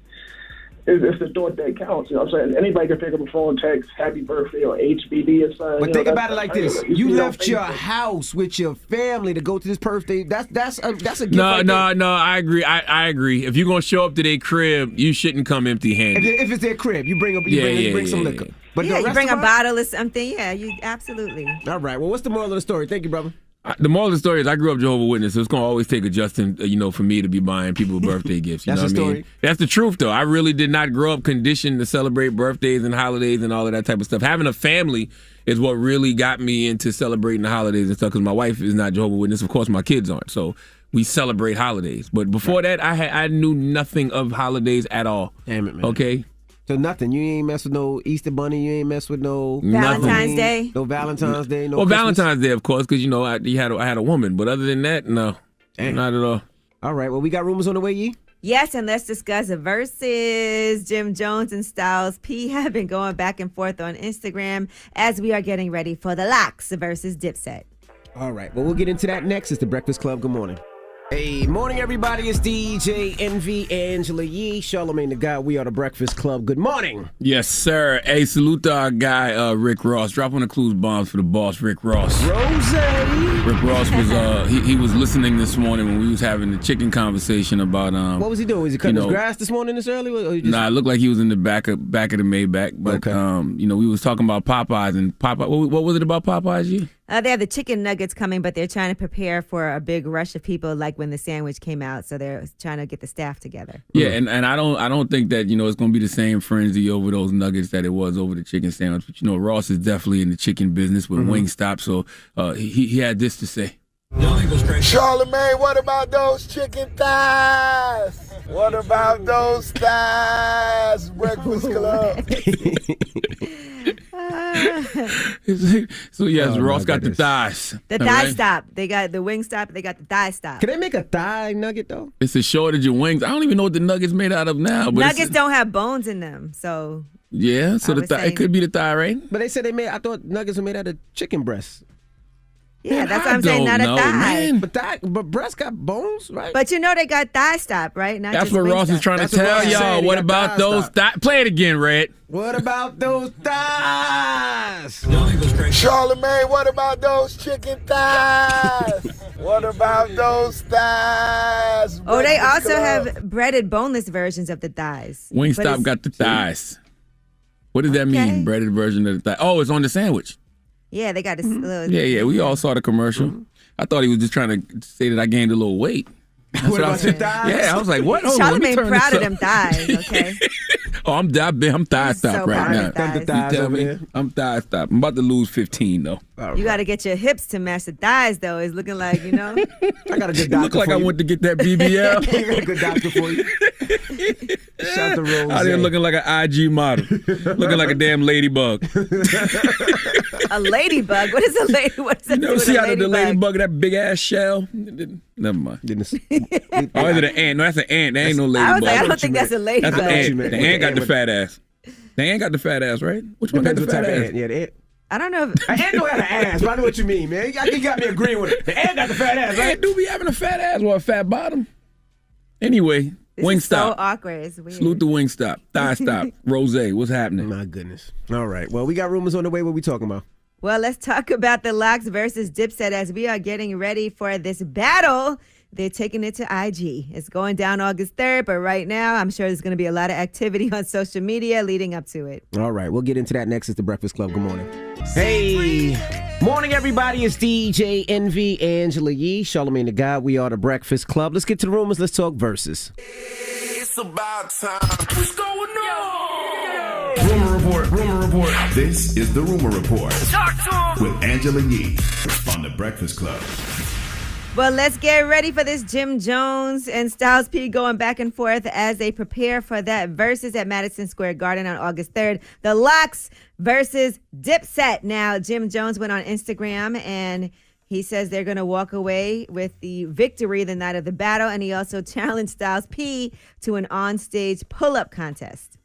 It's the thought that counts. You know what I'm saying? Anybody can pick up a phone, text happy birthday or HBD or something. But think about it like this: you left your house with your family to go to this birthday. That's a gift. No, right no, there. no. I agree. I agree. If you're gonna show up to their crib, you shouldn't come empty-handed. If it's their crib, you bring some liquor. But Yeah, the you bring a restaurant? bottle or something. Yeah, you absolutely. All right. Well, what's the moral of the story? Thank you, brother. The moral of the story is I grew up Jehovah's Witness, so it's going to always take adjusting, for me to be buying people birthday gifts. You That's know the what I mean? story. That's the truth, though. I really did not grow up conditioned to celebrate birthdays and holidays and all of that type of stuff. Having a family is what really got me into celebrating the holidays and stuff, because my wife is not Jehovah's Witness. Of course, my kids aren't. So we celebrate holidays. But before that, I knew nothing of holidays at all. Damn it, man. Okay? So nothing. You ain't mess with no Easter Bunny. You ain't mess with no Valentine's Day. No Valentine's Day. No. Well, Christmas? Valentine's Day, of course, because I had a woman. But other than that, no, not at all. All right. Well, we got rumors on the way, Yee. Yes, and let's discuss the verses. Jim Jones and Styles P have been going back and forth on Instagram as we are getting ready for the Locks versus Dipset. All right. Well, we'll get into that next. It's the Breakfast Club. Good morning. Hey, morning, everybody. It's DJ Envy, Angela Yee, Charlamagne the God. We are the Breakfast Club. Good morning. Yes, sir. Hey, salute to our guy, Rick Ross. Drop on the clues bombs for the boss, Rick Ross. Rose. Rick Ross was he was listening this morning when we was having the chicken conversation about What was he doing? Was he cutting his grass this morning this early? Or he just... Nah, it looked like he was in the back of the Maybach. But we was talking about Popeyes and Popeye. What was it about Popeyes, G? They have the chicken nuggets coming, but they're trying to prepare for a big rush of people, like when the sandwich came out. So they're trying to get the staff together. Yeah, and I don't think that it's going to be the same frenzy over those nuggets that it was over the chicken sandwich. But Ross is definitely in the chicken business with Wingstop. So he had this to say. Charlamagne, what about those chicken thighs? What about those thighs? Breakfast Club. So yes, Ross got the thighs. The thigh stop. They got the wing stop. They got the thigh stop. Can they make a thigh nugget though? It's a shortage of wings. I don't even know what the nuggets made out of now. But Nuggets don't have bones in them, so. Yeah, so it could be the thigh, right? But they said I thought nuggets were made out of chicken breasts. Yeah, that's what I'm saying. Not a thigh. But breasts got bones, right? But they got thigh stop, right? Not that's just what wing Ross stop. is trying to tell y'all. What about those thighs? Play it again, Red. What about those thighs? Charlamagne, what about those chicken thighs? What about those thighs? Oh, they Breakfast also Club. have breaded boneless versions of the thighs. Wingstop got the thighs. What does that mean? Breaded version of the thigh. Oh, it's on the sandwich. Yeah, they got this little. Yeah. We all saw the commercial. I thought he was just trying to say that I gained a little weight. What about your thighs? Yeah, I was like, what? Hold on, let me Charlamagne turn proud this of them up. thighs, okay? Oh, I'm thigh stop right now. The thighs You tell over me, there. I'm thigh stop. I'm about to lose 15 though. You got to get your hips to match the thighs, though. It's looking like, I got a good doctor Look like for I you. went to get that BBL. I got a good doctor for you. Shout to Rose. Out there looking like an IG model, looking like a damn ladybug. a ladybug. What is a lady? What's that? You never see out of the ladybug that big ass shell? Never mind. Oh, is it an ant? No, that's an ant. There ain't no ladybug. I was like, I don't think that's a ladybug. That's an ant. The ant got the fat ass. The ant got the fat ass, right? Which one got the fat ass? Yeah, the ant. I don't know. An ant don't have an ass, but I know what you mean, man. You got me agreeing with it. The ant got the fat ass, right? Ant do be having a fat ass or a fat bottom. Anyway, This is Wingstop. so awkward. It's weird. Salute to Wingstop. Thigh stop. Rose. What's happening? My goodness. All right. Well, we got rumors on the way. What we talking about? Well, let's talk about the Locks versus Dipset as we are getting ready for this battle. They're taking it to IG. It's going down August 3rd, but right now, I'm sure there's going to be a lot of activity on social media leading up to it. All right. We'll get into that next. It's the Breakfast Club. Good morning. Hey. Morning, everybody. It's DJ Envy, Angela Yee, Charlamagne the God. We are the Breakfast Club. Let's get to the rumors. Let's talk verses. It's about time. What's going on? Rumor report. This is the Rumor Report with Angela Yee on the Breakfast Club. Well, let's get ready for this Jim Jones and Styles P going back and forth as they prepare for that versus at Madison Square Garden on August 3rd. The Locks versus Dipset. Now, Jim Jones went on Instagram and He says they're going to walk away with the victory the night of the battle, and he also challenged Styles P to an on-stage pull-up contest.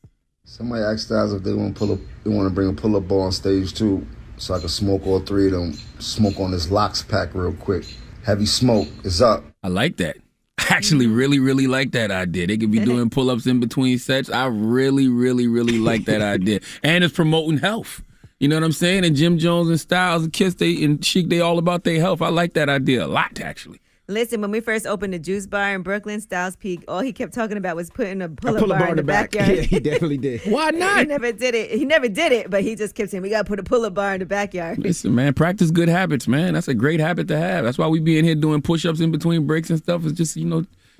Somebody asked Styles if they want to bring a pull-up bar on stage too, so I can smoke all three of them. Smoke on this Locks pack real quick. Heavy smoke is up. I like that. I actually really, really like that idea. They could be doing pull-ups in between sets. I really, really, really like that idea. And it's promoting health. You know what I'm saying? And Jim Jones and Styles and Kiss and Chic, they all about their health. I like that idea a lot, actually. Listen, when we first opened the Juice Bar in Brooklyn, Styles P, all he kept talking about was putting a pull-up bar in the backyard. Yeah, he definitely did. Why not? He never did it, but he just kept saying, we got to put a pull-up bar in the backyard. Listen, man, practice good habits, man. That's a great habit to have. That's why we be in here doing push-ups in between breaks and stuff. It's just,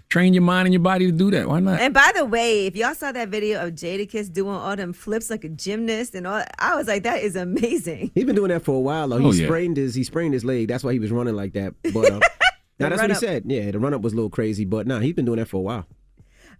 train your mind and your body to do that. Why not? And by the way, if y'all saw that video of Jadakiss doing all them flips like a gymnast and all, I was like, that is amazing. He's been doing that for a while, though. He sprained his leg. That's why he was running like that. But now that's what he said. Yeah, the run-up was a little crazy, but he's been doing that for a while.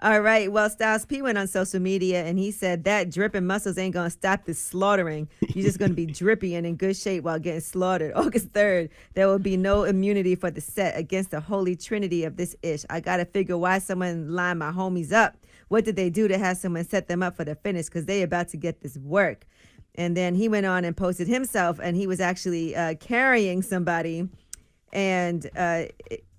All right. Well, Styles P went on social media and he said that dripping muscles ain't going to stop the slaughtering. You're just going to be drippy and in good shape while getting slaughtered. August 3rd, there will be no immunity for the set against the holy trinity of this ish. I got to figure why someone lined my homies up. What did they do to have someone set them up for the finish? Because they about to get this work. And then he went on and posted himself, and he was actually carrying somebody. And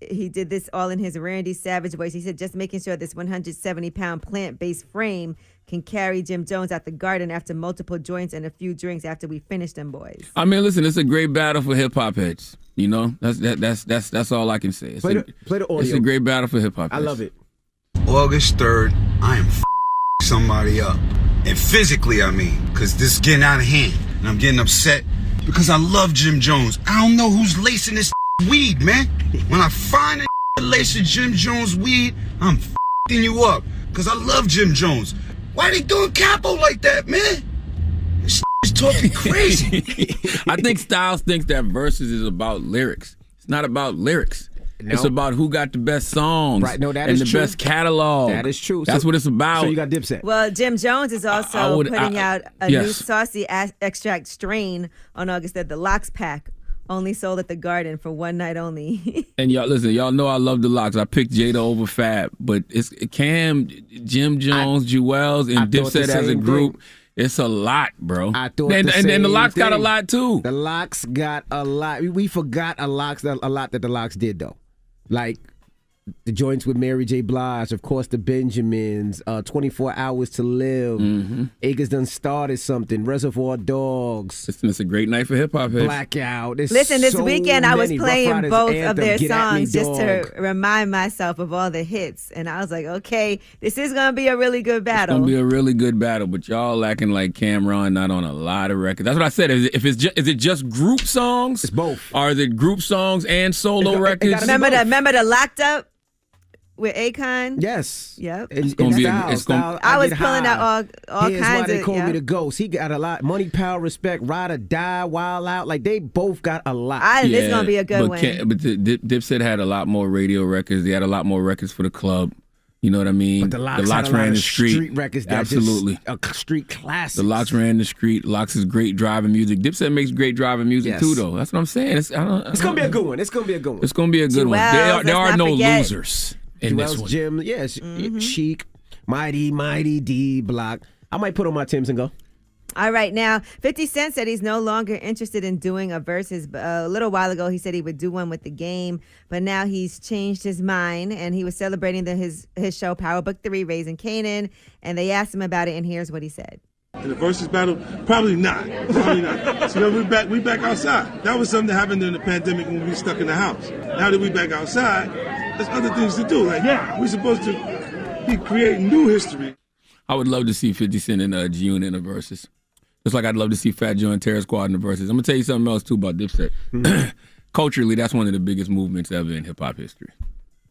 he did this all in his Randy Savage voice. He said, just making sure this 170-pound plant-based frame can carry Jim Jones out the garden after multiple joints and a few drinks after we finish them boys. I mean, listen, it's a great battle for hip-hop heads. That's all I can say. Play the audio. It's a great battle for hip-hop heads. I love it. August 3rd, I am somebody up. And physically, I mean, because this is getting out of hand. And I'm getting upset because I love Jim Jones. I don't know who's lacing this weed, man. When I find a lacing Jim Jones weed, I'm f***ing you up. Because I love Jim Jones. Why they doing capo like that, man? This is talking crazy. I think Styles thinks that Versus is about lyrics. It's not about lyrics. No. It's about who got the best songs and the best catalog. That is true. That's what it's about. So you got Dipset. Well, Jim Jones is also putting out a new saucy extract strain on August 3rd, the Locks Pack. Only sold at the Garden for one night only. And y'all, listen, y'all know I love the Locks. I picked Jada over Fab, but it's Cam, Jim Jones, Jewels, and Dipset as a group. It's a lot, bro. I thought and the Locks got a lot too. The Locks got a lot. We forgot a lot that the Locks did though, like the joints with Mary J. Blige, of course, the Benjamins, 24 Hours to Live, Acres Done Started Something, Reservoir Dogs. Listen, it's a great night for hip-hop heads. Blackout. Listen, this weekend I was playing both of their songs just to remind myself of all the hits. And I was like, okay, this is going to be a really good battle. It's going to be a really good battle, but y'all acting like Cameron not on a lot of records. That's what I said. Is it just group songs? It's both. Or is it group songs and solo records? Remember the Locked Up? With Akon? Yes. Yep. It's gonna be. I was pulling out all Here's kinds why they of. call me the Ghost. He got a lot. Money, Power, Respect, Ride or Die, Wild Out. Like they both got a lot. This is gonna be a good one. But Dipset had a lot more radio records. They had a lot more records for the club. You know what I mean? But the Locks ran the street records. That Absolutely. A street classic. The Locks ran the street. Locks is great driving music. Dipset makes great driving music too, though. That's what I'm saying. It's gonna be a good one. It's gonna be a good one. It's gonna be a good one. There are no losers. Jewels, Jim, yes, Chic, Mighty D Block. I might put on my Timbs and go. All right, now 50 Cent said he's no longer interested in doing a versus. A little while ago, he said he would do one with The Game, but now he's changed his mind, and he was celebrating his show Power Book 3, Raising Kanan, and they asked him about it, and here's what he said. In the versus battle, probably not. So we back outside. That was something that happened during the pandemic when we were stuck in the house. Now that we back outside, there's other things to do. Like, we're supposed to be creating new history. I would love to see 50 Cent and G-Unit in the versus. Just like I'd love to see Fat Joe and Terror Squad in the versus. I'm going to tell you something else, too, about Dipset. Culturally, that's one of the biggest movements ever in hip-hop history.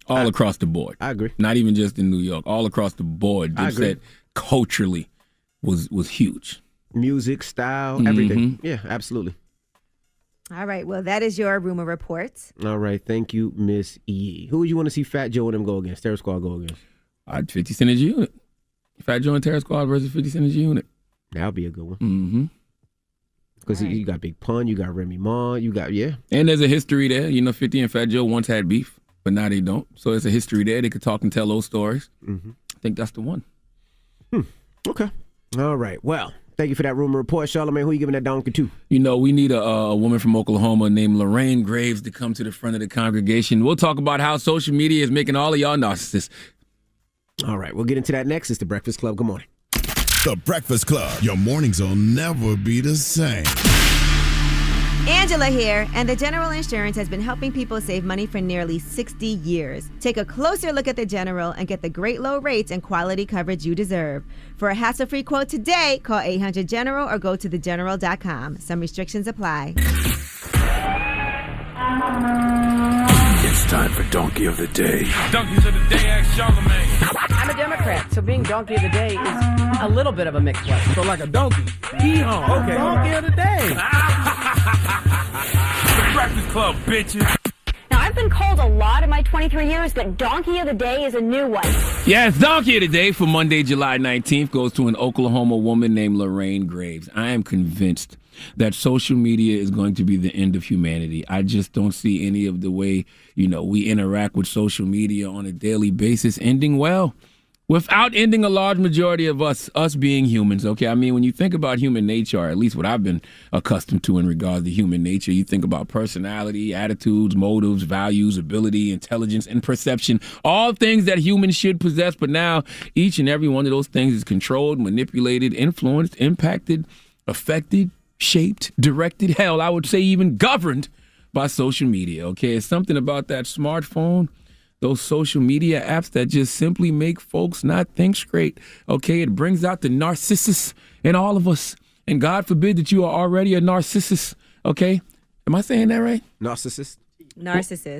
All across the board. I agree. Not even just in New York. All across the board. Dipset culturally was huge. Music, style, everything. Yeah, absolutely. All right. Well, that is your rumor report. All right. Thank you, Miss E. Who would you want to see Fat Joe and them go against? Terror Squad go against? 50 Cent and G-Unit. Fat Joe and Terror Squad versus 50 Cent and G-Unit. That would be a good one. Mm-hmm. Because you got Big Pun, you got Remy Ma, you got, And there's a history there. 50 and Fat Joe once had beef, but now they don't. So there's a history there. They could talk and tell those stories. Mm-hmm. I think that's the one. Okay. All right. Well, thank you for that rumor report, Charlamagne. Who you giving that donkey to? We need a woman from Oklahoma named Lorraine Graves to come to the front of the congregation. We'll talk about how social media is making all of y'all narcissists. All right. We'll get into that next. It's The Breakfast Club. Good morning. The Breakfast Club. Your mornings will never be the same. Angela here, and the General Insurance has been helping people save money for nearly 60 years. Take a closer look at the General and get the great low rates and quality coverage you deserve. For a hassle-free quote today, call 800-GENERAL or go to thegeneral.com. Some restrictions apply. It's time for Donkey of the Day. Donkeys of the Day, ask Charlamagne. I'm a Democrat, so being Donkey of the Day is a little bit of a mixed one. So like a donkey. Hee-haw. Okay. Donkey of the Day. The Breakfast Club, bitches. Now, I've been called a lot in my 23 years, but Donkey of the Day is a new one. Yes, Donkey of the Day for Monday, July 19th goes to an Oklahoma woman named Lorraine Graves. I am convinced that social media is going to be the end of humanity. I just don't see any of the way, we interact with social media on a daily basis ending well. Without ending a large majority of us being humans, okay? I mean, when you think about human nature, or at least what I've been accustomed to in regards to human nature, you think about personality, attitudes, motives, values, ability, intelligence, and perception, all things that humans should possess. But now each and every one of those things is controlled, manipulated, influenced, impacted, affected, shaped, directed, hell, I would say even governed by social media, okay? It's something about that smartphone, those social media apps that just simply make folks not think straight, okay? It brings out the narcissist in all of us. And God forbid that you are already a narcissist, okay? Am I saying that right? Narcissist.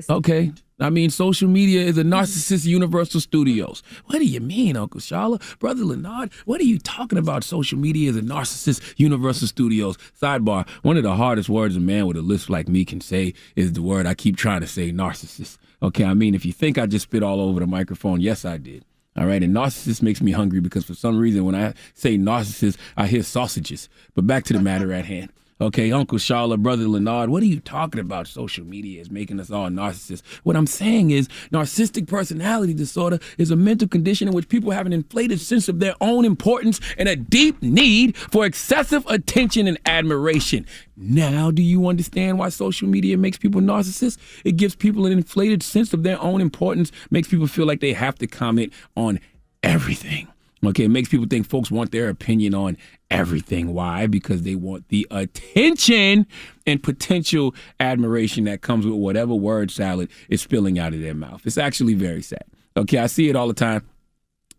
Okay. I mean, social media is a narcissist Universal Studios. What do you mean, Uncle Shala? Brother Leonard, what are you talking about? Social media is a narcissist Universal Studios. Sidebar, one of the hardest words a man with a lisp like me can say is the word I keep trying to say, narcissist. Okay, I mean, if you think I just spit all over the microphone, yes, I did. All right, and narcissist makes me hungry because for some reason when I say narcissist, I hear sausages. But back to the matter at hand. Okay, Uncle Shala, Brother Leonard, what are you talking about? Social media is making us all narcissists. What I'm saying is narcissistic personality disorder is a mental condition in which people have an inflated sense of their own importance and a deep need for excessive attention and admiration. Now, do you understand why social media makes people narcissists? It gives people an inflated sense of their own importance, makes people feel like they have to comment on everything. Okay, it makes people think folks want their opinion on everything. Why? Because they want the attention and potential admiration that comes with whatever word salad is spilling out of their mouth. It's actually very sad. Okay, I see it all the time.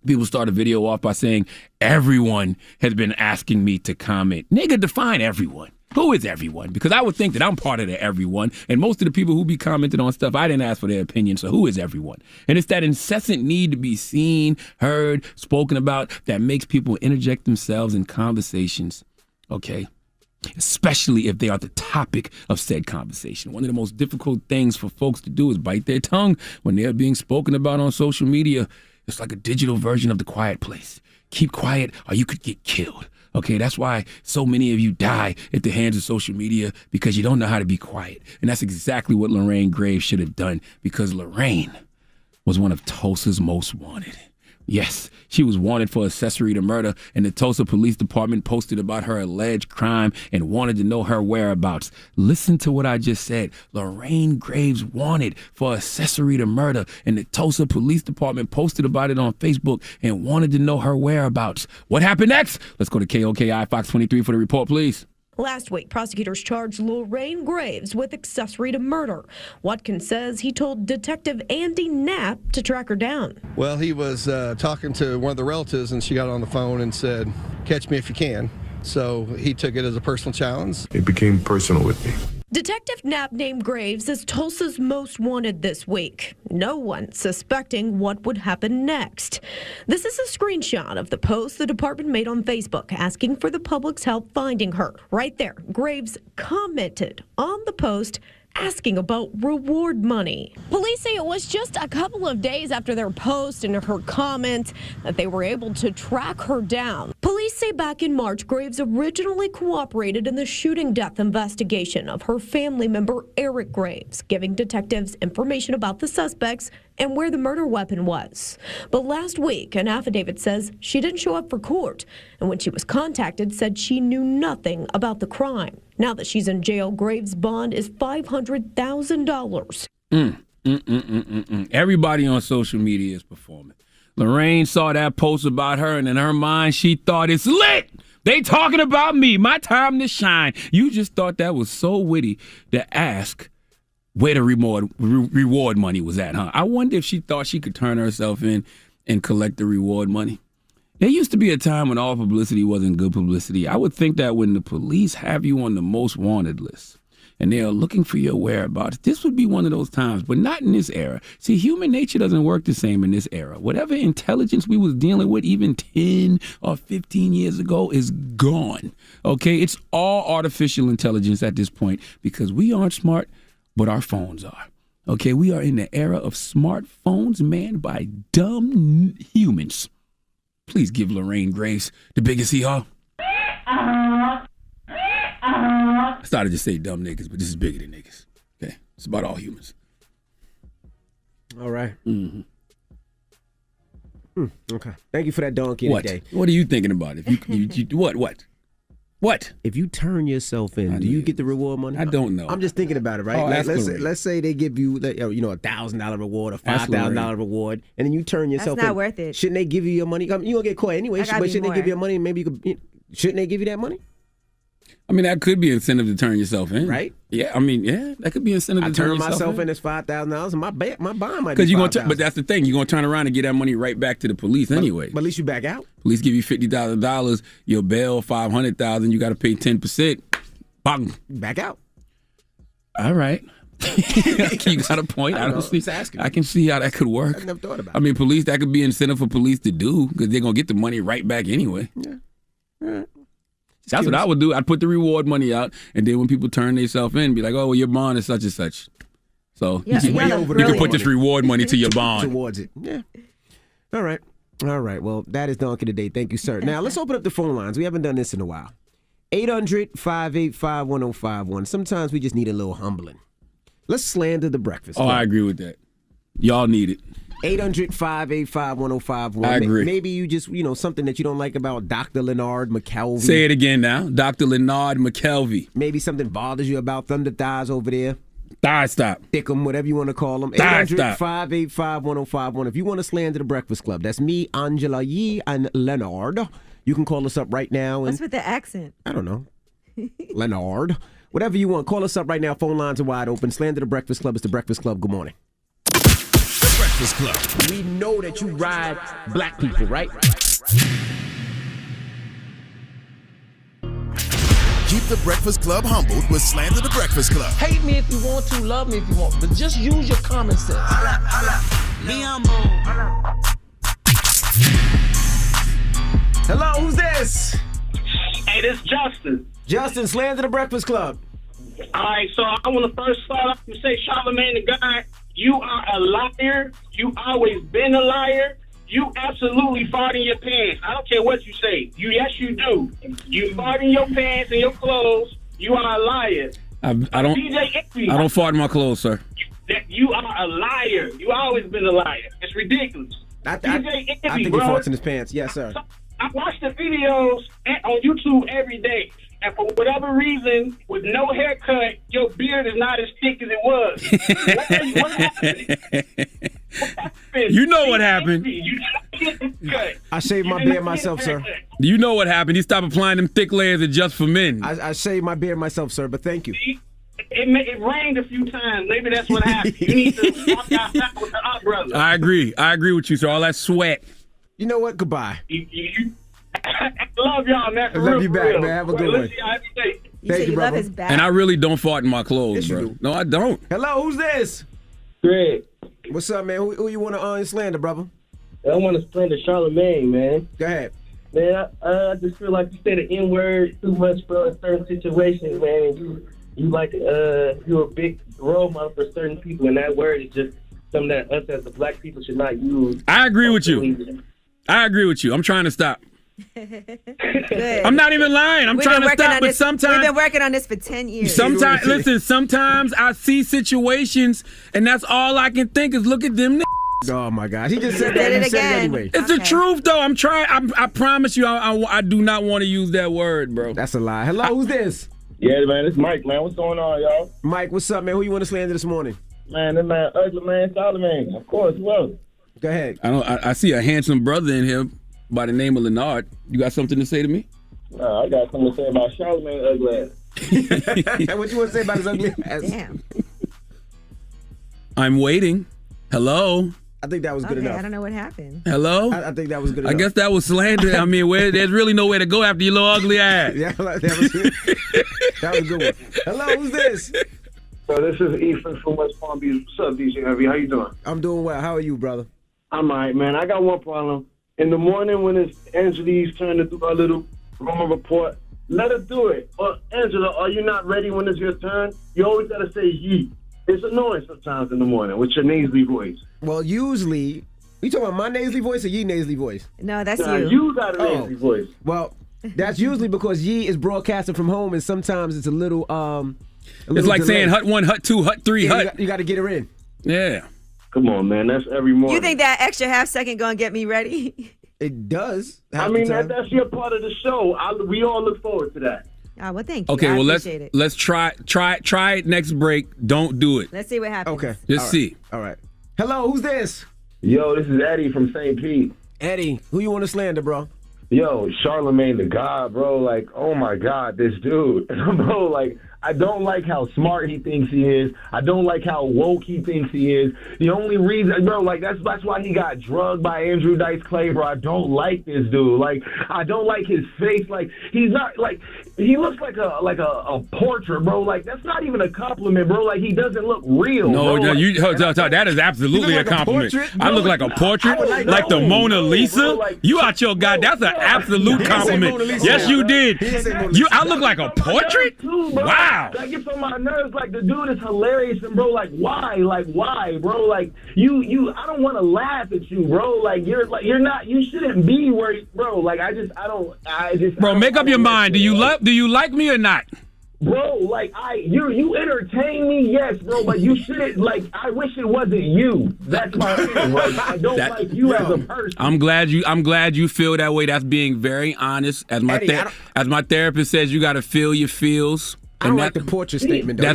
People start a video off by saying, everyone has been asking me to comment. Nigga, define everyone. Who is everyone? Because I would think that I'm part of the everyone, and most of the people who be commenting on stuff, I didn't ask for their opinion, so who is everyone? And it's that incessant need to be seen, heard, spoken about that makes people interject themselves in conversations, okay? Especially if they are the topic of said conversation. One of the most difficult things for folks to do is bite their tongue when they're being spoken about on social media. It's like a digital version of The Quiet Place. Keep quiet or you could get killed. Okay, that's why so many of you die at the hands of social media, because you don't know how to be quiet. And that's exactly what Lorraine Graves should have done, because Lorraine was one of Tulsa's most wanted. Yes, she was wanted for accessory to murder, and the Tulsa Police Department posted about her alleged crime and wanted to know her whereabouts. Listen to what I just said. Lorraine Graves wanted for accessory to murder, and the Tulsa Police Department posted about it on Facebook and wanted to know her whereabouts. What happened next? Let's go to KOKI Fox 23 for the report, please. Last week, prosecutors charged Lorraine Graves with accessory to murder. Watkins says he told Detective Andy Knapp to track her down. Well, he was talking to one of the relatives, and she got on the phone and said, "Catch me if you can." So he took it as a personal challenge. It became personal with me. Detective Knapp named Graves as Tulsa's most wanted this week. No one suspecting what would happen next. This is a screenshot of the post the department made on Facebook asking for the public's help finding her. Right there, Graves commented on the post asking about reward money. Police say it was just a couple of days after their post and her comment that they were able to track her down. Police Police say back in March, Graves originally cooperated in the shooting death investigation of her family member, Eric Graves, giving detectives information about the suspects and where the murder weapon was. But last week, an affidavit says she didn't show up for court, and when she was contacted, said she knew nothing about the crime. Now that she's in jail, Graves' bond is $500,000. Everybody on social media is performing. Lorraine saw that post about her, and in her mind, she thought it's lit. They talking about me. My time to shine. You just thought that was so witty to ask where the reward money was at, huh? I wonder if she thought she could turn herself in and collect the reward money. There used to be a time when all publicity wasn't good publicity. I would think that when the police have you on the most wanted list and they are looking for your whereabouts, this would be one of those times, but not in this era. See, human nature doesn't work the same in this era. Whatever intelligence we was dealing with even 10 or 15 years ago is gone, okay? It's all artificial intelligence at this point because we aren't smart, but our phones are, okay? We are in the era of smartphones manned by dumb humans. Please give Lorraine Graves the biggest hee-haw. I started to say dumb niggas, but this is bigger than niggas. Okay, it's about all humans. All right. Mm-hmm. Okay. Thank you for that donkey What? today. What are you thinking about? If you what? If you turn yourself in, do you get the reward money? I don't know. I'm just thinking about it, right? Oh, Like, that's let's say they give you, $1,000 reward or $5,000 reward, and then you turn yourself in. That's not worth it. Shouldn't they give you your money? You gonna get caught anyway, That gotta but be shouldn't they give more. you your money? And maybe you could. Shouldn't they give you that money? I mean, that could be incentive to turn yourself in, right? Yeah, I mean, that could be incentive I to turn turn yourself myself in as $5,000, and my bond might be Because you're $5,000. but that's the thing. You're gonna turn around and get that money right back to the police anyway. But at least you back out. Police give you $50,000, your bail $500,000. You got to pay 10%. Bang, back out. All right. You got a point. I can see how that could work. I never thought about I mean, police, that could be incentive for police to do because they're gonna get the money right back anyway. Yeah. All right. That's what I would do. I'd put the reward money out, and then when people turn themselves in, be like, "Oh, well, your bond is such and such." So you can put this reward money to your bond. Towards it. Yeah. All right. Well, that is Donkey today. Thank you, sir. Now let's open up the phone lines. We haven't done this in a while. 800-585-1051. Sometimes we just need a little humbling. Let's slander the breakfast. Oh, I agree with that. Y'all need it. 800-585-1051. I agree. Maybe you just, something that you don't like about Dr. Leonard McKelvey. Say it again now. Dr. Leonard McKelvey. Maybe something bothers you about Thunder Thighs over there. Thigh stop. Thickum, whatever you want to call them. 800-585-1051. If you want to slander the Breakfast Club, that's me, Angela Yee, and Leonard. You can call us up right now. What's with the accent? I don't know. Leonard. Whatever you want. Call us up right now. Phone lines are wide open. Slander the Breakfast Club. It's the Breakfast Club. Good morning. The Breakfast Club. We know that you ride black people, right? Keep the Breakfast Club humbled with Slander the Breakfast Club. Hate me if you want to, love me if you want, but just use your common sense. Be humble. Hello, who's this? Hey, this is Justin. Justin, Slander the Breakfast Club. All right, so I want to first start off and say, Charlamagne the guy, you are a liar. You always been a liar. You absolutely fart in your pants. I don't care what you say. Yes, you do. You fart in your pants and your clothes. You are a liar. I don't fart in my clothes, sir. You are a liar. You always been a liar. It's ridiculous. I think he farts in his pants. Yes, sir. I watch the videos on YouTube every day. And for whatever reason, with no haircut, your beard is not as thick as it was. What happened? You know what happened. I shaved my beard myself, sir. You know what happened. He stopped applying them thick layers of Just for Men. I shaved my beard myself, sir, but thank you. It rained a few times. Maybe that's what happened. You need to walk outside with the umbrella. I agree with you, sir. All that sweat. You know what? Goodbye. I love y'all, man. I love you back, man. Have a good one. Thank you, brother. And I really don't fart in my clothes, bro. No, I don't. Hello, who's this? Greg. What's up, man? Who you want to slander, brother? I want to slander Charlamagne, man. Go ahead. Man, I just feel like you say the N-word too much, bro, in certain situations, man. And you're a big role model for certain people, and that word is just something that us as the black people should not use. I agree with you. I'm trying to stop. Good. I'm not even lying. I'm trying to stop, but sometimes we've been working on this for 10 years. Sometimes I see situations, and that's all I can think is look at them. Oh my God, he just said Did that. it He said it again. anyway. It's the truth, though. I'm trying. I promise you, I do not want to use that word, bro. That's a lie. Hello, who's this? Yeah, man, it's Mike, man. What's going on, y'all? Mike, what's up, man? Who you want to slander this morning? Man, this man, ugly man, Charlamagne. Of course, well. Go ahead. I see a handsome brother in here by the name of Leonard. You got something to say to me? Nah, I got something to say about Charlamagne ugly ass. What you want to say about his ugly ass? Damn. I'm waiting. Hello? I think that was good enough. I don't know what happened. Hello? I think that was good enough. I guess that was slander. I mean, there's really nowhere to go after your little ugly ass. Yeah, that was a good one. Hello, who's this? So this is Ethan from West Palm Beach. What's up, DJ Heavy? How you doing? I'm doing well. How are you, brother? I'm all right, man. I got one problem. In the morning when it's Angela's turn to do her little rumor report, let her do it. Or, Angela, are you not ready when it's your turn? You always got to say ye. It's annoying sometimes in the morning with your nasally voice. Well, usually, you talking about my nasally voice or ye nasally voice? No, that's Nah, you. you got a nasally voice. Well, that's usually because ye is broadcasting from home, and sometimes it's a little It's like delay. saying hut 1, hut 2, hut 3, Yeah, hut. you got to get her in. Yeah. Come on, man. That's every morning. You think that extra half second gonna get me ready? It does. I mean, that's your part of the show. We all look forward to that. Oh, well, thank you. Okay, I well appreciate it. let's try it next break. Don't do it. Let's see what happens. Okay. Just see. All right. Hello, who's this? Yo, this is Eddie from St. Pete. Eddie, who you want to slander, bro? Yo, Charlamagne the God, bro. Like, oh my God, this dude. Bro, like, I don't like how smart he thinks he is. I don't like how woke he thinks he is. The only reason, bro, like, that's why he got drugged by Andrew Dice Clay, bro. I don't like this dude. Like, I don't like his face. Like, he's not, like, he looks like a portrait, bro. Like, that's not even a compliment, bro. Like, he doesn't look real, No, bro. that is absolutely a compliment. I look like a portrait, like the Mona Lisa. You out your God, that's an absolute compliment. Yes, you did. I look like a portrait? Wow. That gets on my nerves. Like, the dude is hilarious, and bro, like, why? Like, why, bro? Like, you. I don't want to laugh at you, bro. Like, you're not. You shouldn't be where, bro. Like, Bro, make up your mind. Do you like me or not? Bro, like, you entertain me, yes, bro, but you shouldn't, like, I wish it wasn't you. That's my thing. Like, I don't like you as a person. I'm glad you feel that way. That's being very honest. As my therapist says, you got to feel your feels. I don't like the portrait statement, though.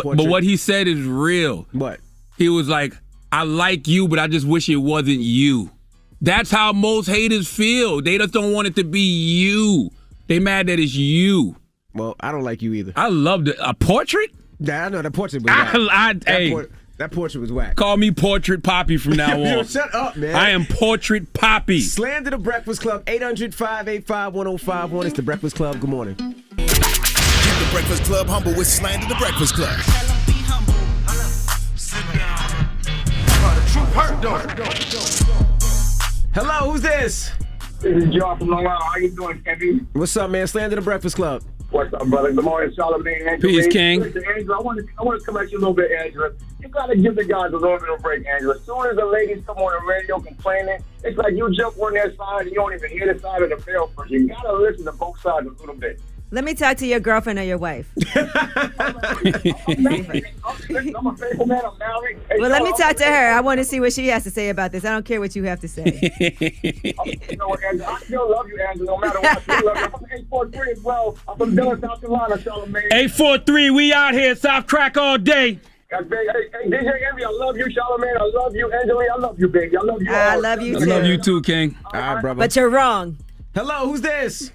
But what he said is real. What? He was like, I like you, but I just wish it wasn't you. That's how most haters feel. They just don't want it to be you. They mad that it's you. Well, I don't like you either. I loved it. A portrait? Yeah, I know that portrait was whack. That portrait was whack. Call me Portrait Poppy from now on. Shut up, man. I am Portrait Poppy. Slander the Breakfast Club, 800-585-1051. It's the Breakfast Club. Good morning. Keep the Breakfast Club humble with Slander the Breakfast Club. Hello, who's this? This is Joe from Long Island. How you doing, Kevin? What's up, man? Slander the Breakfast Club. What's up, brother? Good morning, Charlamagne. Peace, King. Listen, Angela, I want to come at you a little bit, Angela. You got to give the guys a little bit of a break, Angela. As soon as the ladies come on the radio complaining, it's like you jump on their side and you don't even hear the side of the bill first. You got to listen to both sides a little bit. Let me talk to your girlfriend or your wife. I'm a faithful man. I'm married. Hey, Well, let me talk to her. I want to see what she has to say about this. I don't care what you have to say. You know what, Angela? I still love you, Angela, no matter what. I still love you. I'm 843 as well. I'm from Dallas, South Carolina, Charlamagne. 843, we out here, South Crack all day. Hey, DJ Envy, I love you, Charlamagne. I love you, Angela. I love you, baby. I love you. I love you, I too. love you too, King. All right, brother. But you're wrong. Hello, who's this?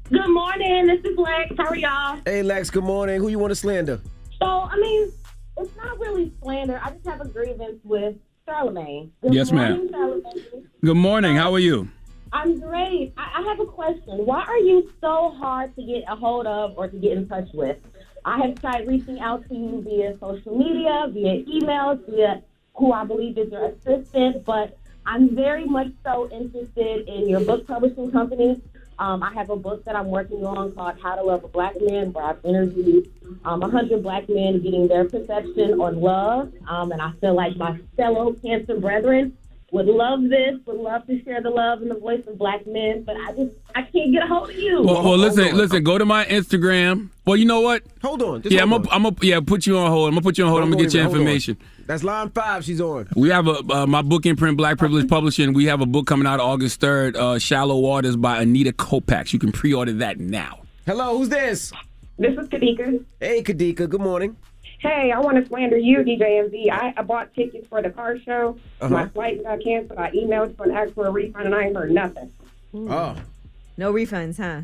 Good morning. This is Lex. How are y'all? Hey, Lex, good morning. Who you want to slander? So, I mean, it's not really slander. I just have a grievance with Charlamagne. Yes, ma'am. Charlamagne. Good morning. How are you? I'm great. I have a question. Why are you so hard to get a hold of or to get in touch with? I have tried reaching out to you via social media, via emails, via who I believe is your assistant, but I'm very much so interested in your book publishing company. I have a book that I'm working on called How to Love a Black Man, where I've interviewed 100 black men getting their perception on love. And I feel like my fellow cancer brethren Would love this. Would love to share the love and the voice of black men, but I can't get a hold of you. Well, listen. Go to my Instagram. Well, you know what? Hold on. I'm gonna put you on hold. I'm gonna put you on hold. I'm gonna get your information. That's line 5. She's on. We have my book imprint, Black Privilege Publishing. We have a book coming out August 3rd, Shallow Waters by Anita Kopax. You can pre-order that now. Hello, who's this? This is Kadika. Hey, Kadika. Good morning. Hey, I want to slander you, DJ MV. I bought tickets for the car show. My flight got canceled. I emailed for an ask for a refund, and I ain't heard nothing. Oh. No refunds, huh?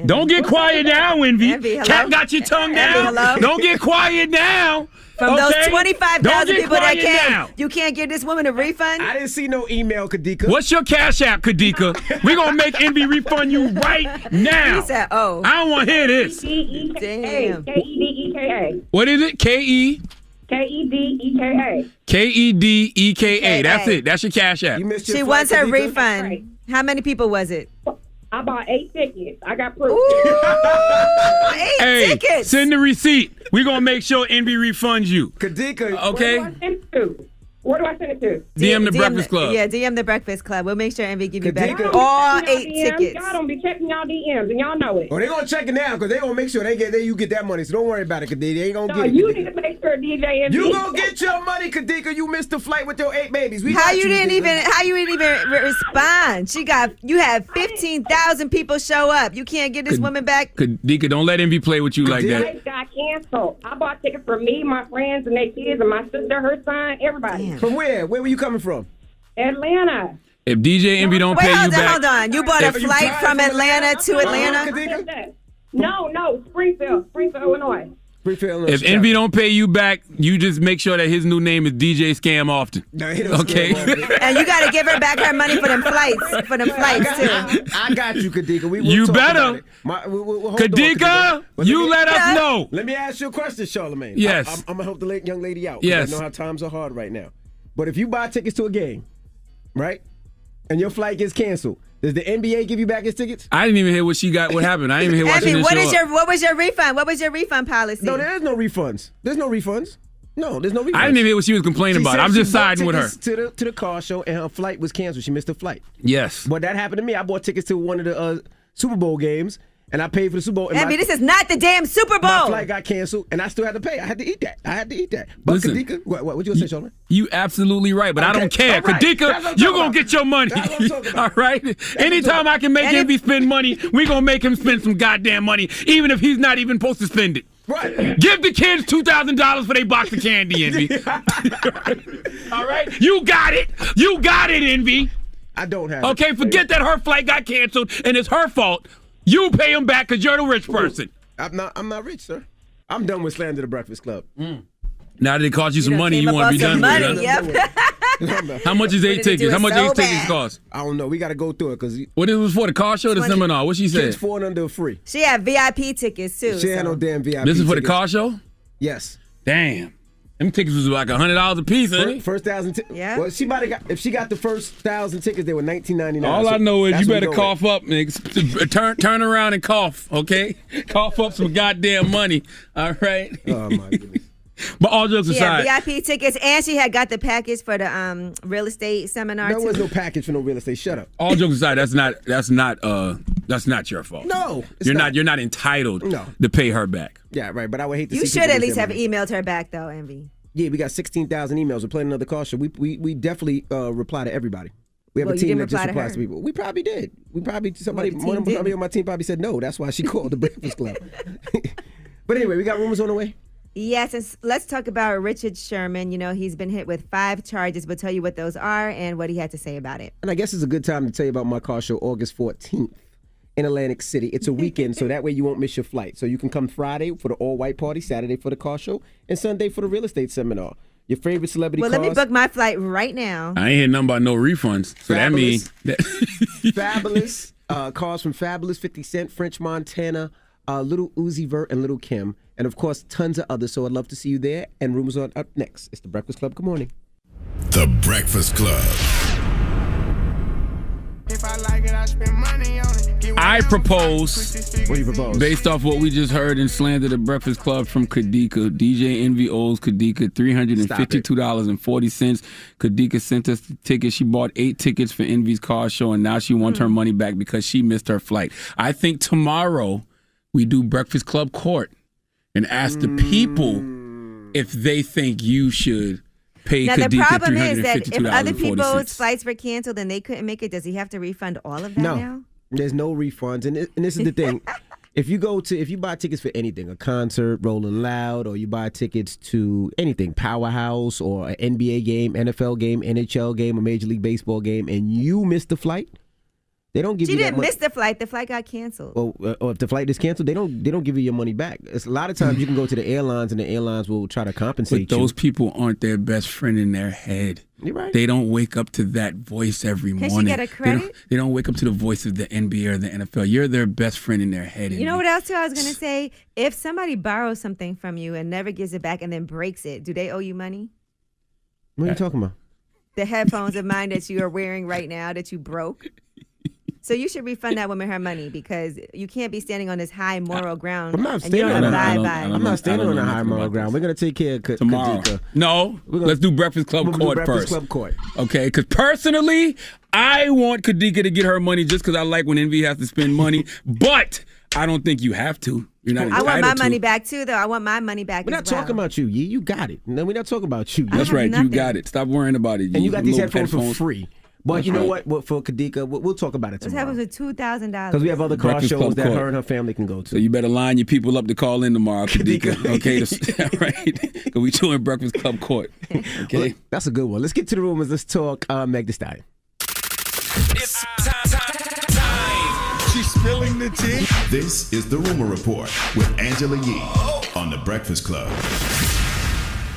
Don't get quiet now, Envy. Cat got your tongue down. Don't get quiet now. From those okay? 25,000 people that came, now. you can't give this woman a refund? I didn't see no email, Kadika. What's your Cash App, Kadika? We're going to make Envy refund you right now. He said, oh. I don't want to hear this. Damn. K-E-D-E-K-A. What is it? K-E? K-E-D-E-K-A. K-E-D-E-K-A. That's it. That's your Cash App. She wants her refund. How many people was it? I bought 8 tickets. I got proof. Ooh, 8 tickets. Send the receipt. We're going to make sure Envy refunds you. Kadika. Okay? Where do I send it to? DM the Breakfast Club. Yeah, DM the Breakfast Club. We'll make sure Envy give you back all 8 tickets. Y'all don't be checking y'all DMs, and y'all know it. Oh, they're going to check it now because they're going to make sure you get that money. So don't worry about it, Kadika. They ain't going to get it. You need to make sure, DJ MV. You going to get your money, Kadika. You missed the flight with your 8 babies. How you didn't even respond? You had 15,000 people show up. You can't get this woman back? Kadika, don't let Envy play with you like that. Flight got canceled. I bought tickets for me, my friends, and their kids, and my sister, her son, everybody. Damn. From where? Where were you coming from? Atlanta. If DJ Envy don't pay you back. Hold on. You bought a flight from Atlanta to Atlanta? No, Springfield, Illinois. If Envy don't pay you back, you just make sure that his new name is DJ Scam Often. Okay? And you got to give her back her money for them flights. too. I got you, Kadika. You better. Kadika, you let us know. Let me ask you a question, Charlamagne. Yes. I'm going to help the young lady out. Yes. I know how times are hard right now. But if you buy tickets to a game, right, and your flight gets canceled, does the NBA give you back his tickets? I didn't even hear what happened. I didn't even hear why she didn't show up. What was your refund? What was your refund policy? No, there is no refunds. There's no refunds. No, there's no refunds. I didn't even hear what she was complaining about. I'm just siding with her. To the car show, and her flight was canceled. She missed the flight. Yes. But that happened to me. I bought tickets to one of the Super Bowl games, and I paid for the Super Bowl. Abby, this is not the damn Super Bowl. My flight got canceled, and I still had to pay. I had to eat that. But listen, Kadika, what you gonna say, Charlamagne? You absolutely right, but I don't care. Right. Kadika, you gonna get your money. All right? Anytime I can make Envy spend money, we gonna make him spend some goddamn money, even if he's not even supposed to spend it. Right. Give the kids $2,000 for their box of candy, Envy. All right? You got it, Envy. I don't have it. Okay, forget that her flight got canceled, and it's her fault. You pay him back because you're the rich person. I'm not rich, sir. I'm done with Slander the Breakfast Club. Now that it cost you some money, you want to be done with it. Yep. How much is 8 tickets? How much 8 tickets cost? I don't know. We got to go through it because. What it was for? The car show or the seminar? What she said? Kids 4 and under free. She had VIP tickets too. She had no damn VIP. This is for the car show? Yes. Damn. Them tickets was like $100 a piece, ain't it? First 1,000 tickets. Yeah. Well, if she got the first 1,000 tickets, they were $19.99. All I know is you better cough up, nigga. Turn around and cough, okay? Cough up some goddamn money. All right. Oh my goodness. But all jokes aside, VIP tickets, and she had got the package for the real estate seminar. There was no package for no real estate. Shut up. All jokes aside, that's not your fault. No, you're not entitled to pay her back. Yeah, right. But I would hate to. You should at least have emailed her back though, Envy. Yeah, we got 16,000 emails. We're playing another call show. We definitely reply to everybody. We have a team that just replies to people. We probably did. Somebody on my team probably said no. That's why she called the Breakfast Club. But anyway, we got rumors on the way. Yes, and let's talk about Richard Sherman. You know, he's been hit with 5 charges. We'll tell you what those are and what he had to say about it. And I guess it's a good time to tell you about my car show, August 14th in Atlantic City. It's a weekend, so that way you won't miss your flight. So you can come Friday for the all-white party, Saturday for the car show, and Sunday for the real estate seminar. Your favorite celebrity cars. Well, let me book my flight right now. I ain't hearing nothing about no refunds. So that means... Fabulous. Cars from Fabulous, 50 Cent, French Montana, Little Uzi Vert, and Little Kim. And, of course, tons of others. So I'd love to see you there. And rumors are up next. It's The Breakfast Club. Good morning. The Breakfast Club. If I like it, I spend money on it. I propose. What do you propose? Based off what we just heard in Slander the Breakfast Club from Kadika, DJ Envy owes Kadika $352.40. Kadika sent us the tickets. She bought 8 tickets for Envy's car show, and now she wants her money back because she missed her flight. I think tomorrow we do Breakfast Club Court and ask the people if they think you should pay now, Kadika the problem is that if other $352.40. people's flights were canceled and they couldn't make it, does he have to refund all of that now? There's no refunds, and this is the thing. If you buy tickets for anything, a concert, Rolling Loud, or you buy tickets to anything, Powerhouse, or an NBA game, NFL game, NHL game, a Major League Baseball game, and you miss the flight, they don't give you that She didn't miss the flight. The flight got canceled. Or if the flight is canceled, they don't give you your money back. It's a lot of times you can go to the airlines, and the airlines will try to compensate But those people aren't their best friend in their head. You're right. They don't wake up to that voice every morning. Can she get a credit? They don't wake up to the voice of the NBA or the NFL. You're their best friend in their head. You know what else too I was going to say? If somebody borrows something from you and never gives it back and then breaks it, do they owe you money? What are you talking about? The headphones of mine that you are wearing right now that you broke. So you should refund that woman her money because you can't be standing on this high moral ground. I'm not and you standing don't on abide by it. I'm not standing on a high moral ground. We're going to take care of tomorrow. Kadika. No, let's do Breakfast Club Court Breakfast first. Club Court. Okay, because personally, I want Kadika to get her money just because I like when Envy has to spend money. But I don't think you have to. You're not entitled I want my to. money back too, though. I want my money back. We're not talking about you. You got it. No, we're not talking about you. That's right. You got it. Stop worrying about it. And you got these headphones for free. But That's you know right. what? For Kadika, we'll talk about it What tomorrow. happens with $2,000? Because we have other car Breakfast shows Club that Court. her and her family can go to. So you better line your people up to call in tomorrow, Kadika. Okay, right? Because we doing Breakfast Club Court. Okay, well, that's a good one. Let's get to the rumors. Let's talk Meg Thee Stallion. It's time. She's spilling the tea. This is the Rumor Report with Angela Yee on The Breakfast Club.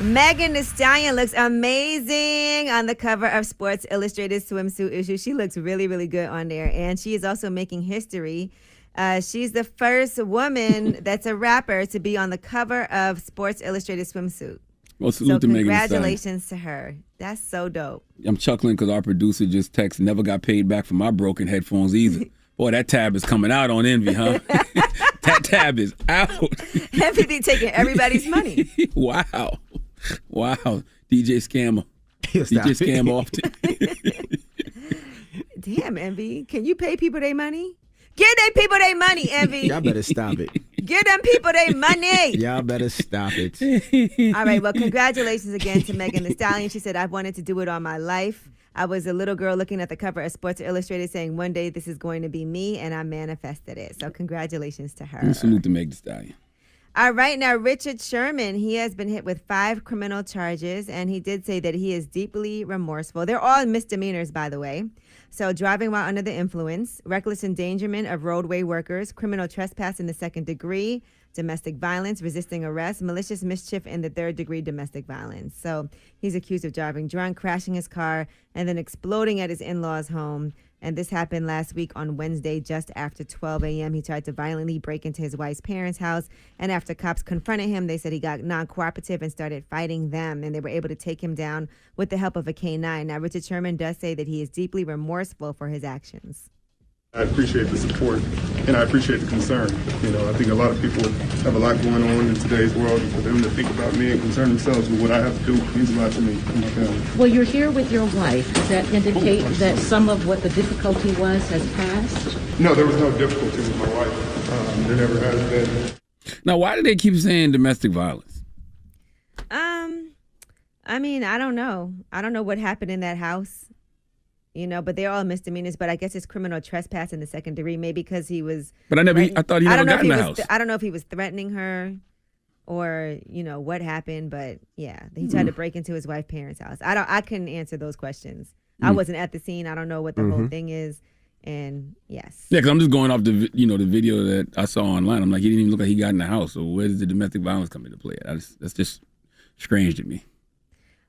Megan Thee Stallion looks amazing on the cover of Sports Illustrated swimsuit issue. She looks really, really good on there. And she is also making history. She's the first woman that's a rapper to be on the cover of Sports Illustrated swimsuit. Well, salute to Megan Thee Stallion. Congratulations to her. That's so dope. I'm chuckling because our producer just texted, never got paid back for my broken headphones either. Boy, that tab is coming out on Envy, huh? That tab is out. Envy be taking everybody's money. Wow. DJ Scammer. DJ Scam often. Damn, Envy. Can you pay people their money? Give them people their money, Envy. Y'all better stop it. Give them people their money. Y'all better stop it. All right, well, congratulations again to Megan Thee Stallion. She said, I've wanted to do it all my life. I was a little girl looking at the cover of Sports Illustrated saying, one day this is going to be me, and I manifested it. So congratulations to her. And salute to Meg Thee Stallion. All right, now Richard Sherman, he has been hit with 5 criminal charges, and he did say that he is deeply remorseful. They're all misdemeanors, by the way. So driving while under the influence, reckless endangerment of roadway workers, criminal trespass in the 2nd degree, domestic violence, resisting arrest, malicious mischief in the 3rd degree domestic violence. So he's accused of driving drunk, crashing his car, and then exploding at his in-laws' home. And this happened last week on Wednesday, just after 12 a.m. He tried to violently break into his wife's parents' house. And after cops confronted him, they said he got non-cooperative and started fighting them. And they were able to take him down with the help of a K-9. Now, Richard Sherman does say that he is deeply remorseful for his actions. I appreciate the support and I appreciate the concern. You know, I think a lot of people have a lot going on in today's world, and for them to think about me and concern themselves with what I have to do means a lot to me and my family. Well, you're here with your wife. Does that indicate that some of what the difficulty was has passed? No, there was no difficulty with my wife. There never has been. Now, why do they keep saying domestic violence? I mean, I don't know. I don't know what happened in that house. You know, but they're all misdemeanors. But I guess it's criminal trespass in the 2nd degree, maybe because he was. But I thought he never got in the house. I don't know if he was threatening her, or what happened. But yeah, he tried to break into his wife's parents' house. I couldn't answer those questions. I wasn't at the scene. I don't know what the whole thing is. And yes. Yeah, because I'm just going off the the video that I saw online. I'm like, he didn't even look like he got in the house. So where does the domestic violence come into play? That's just strange to me.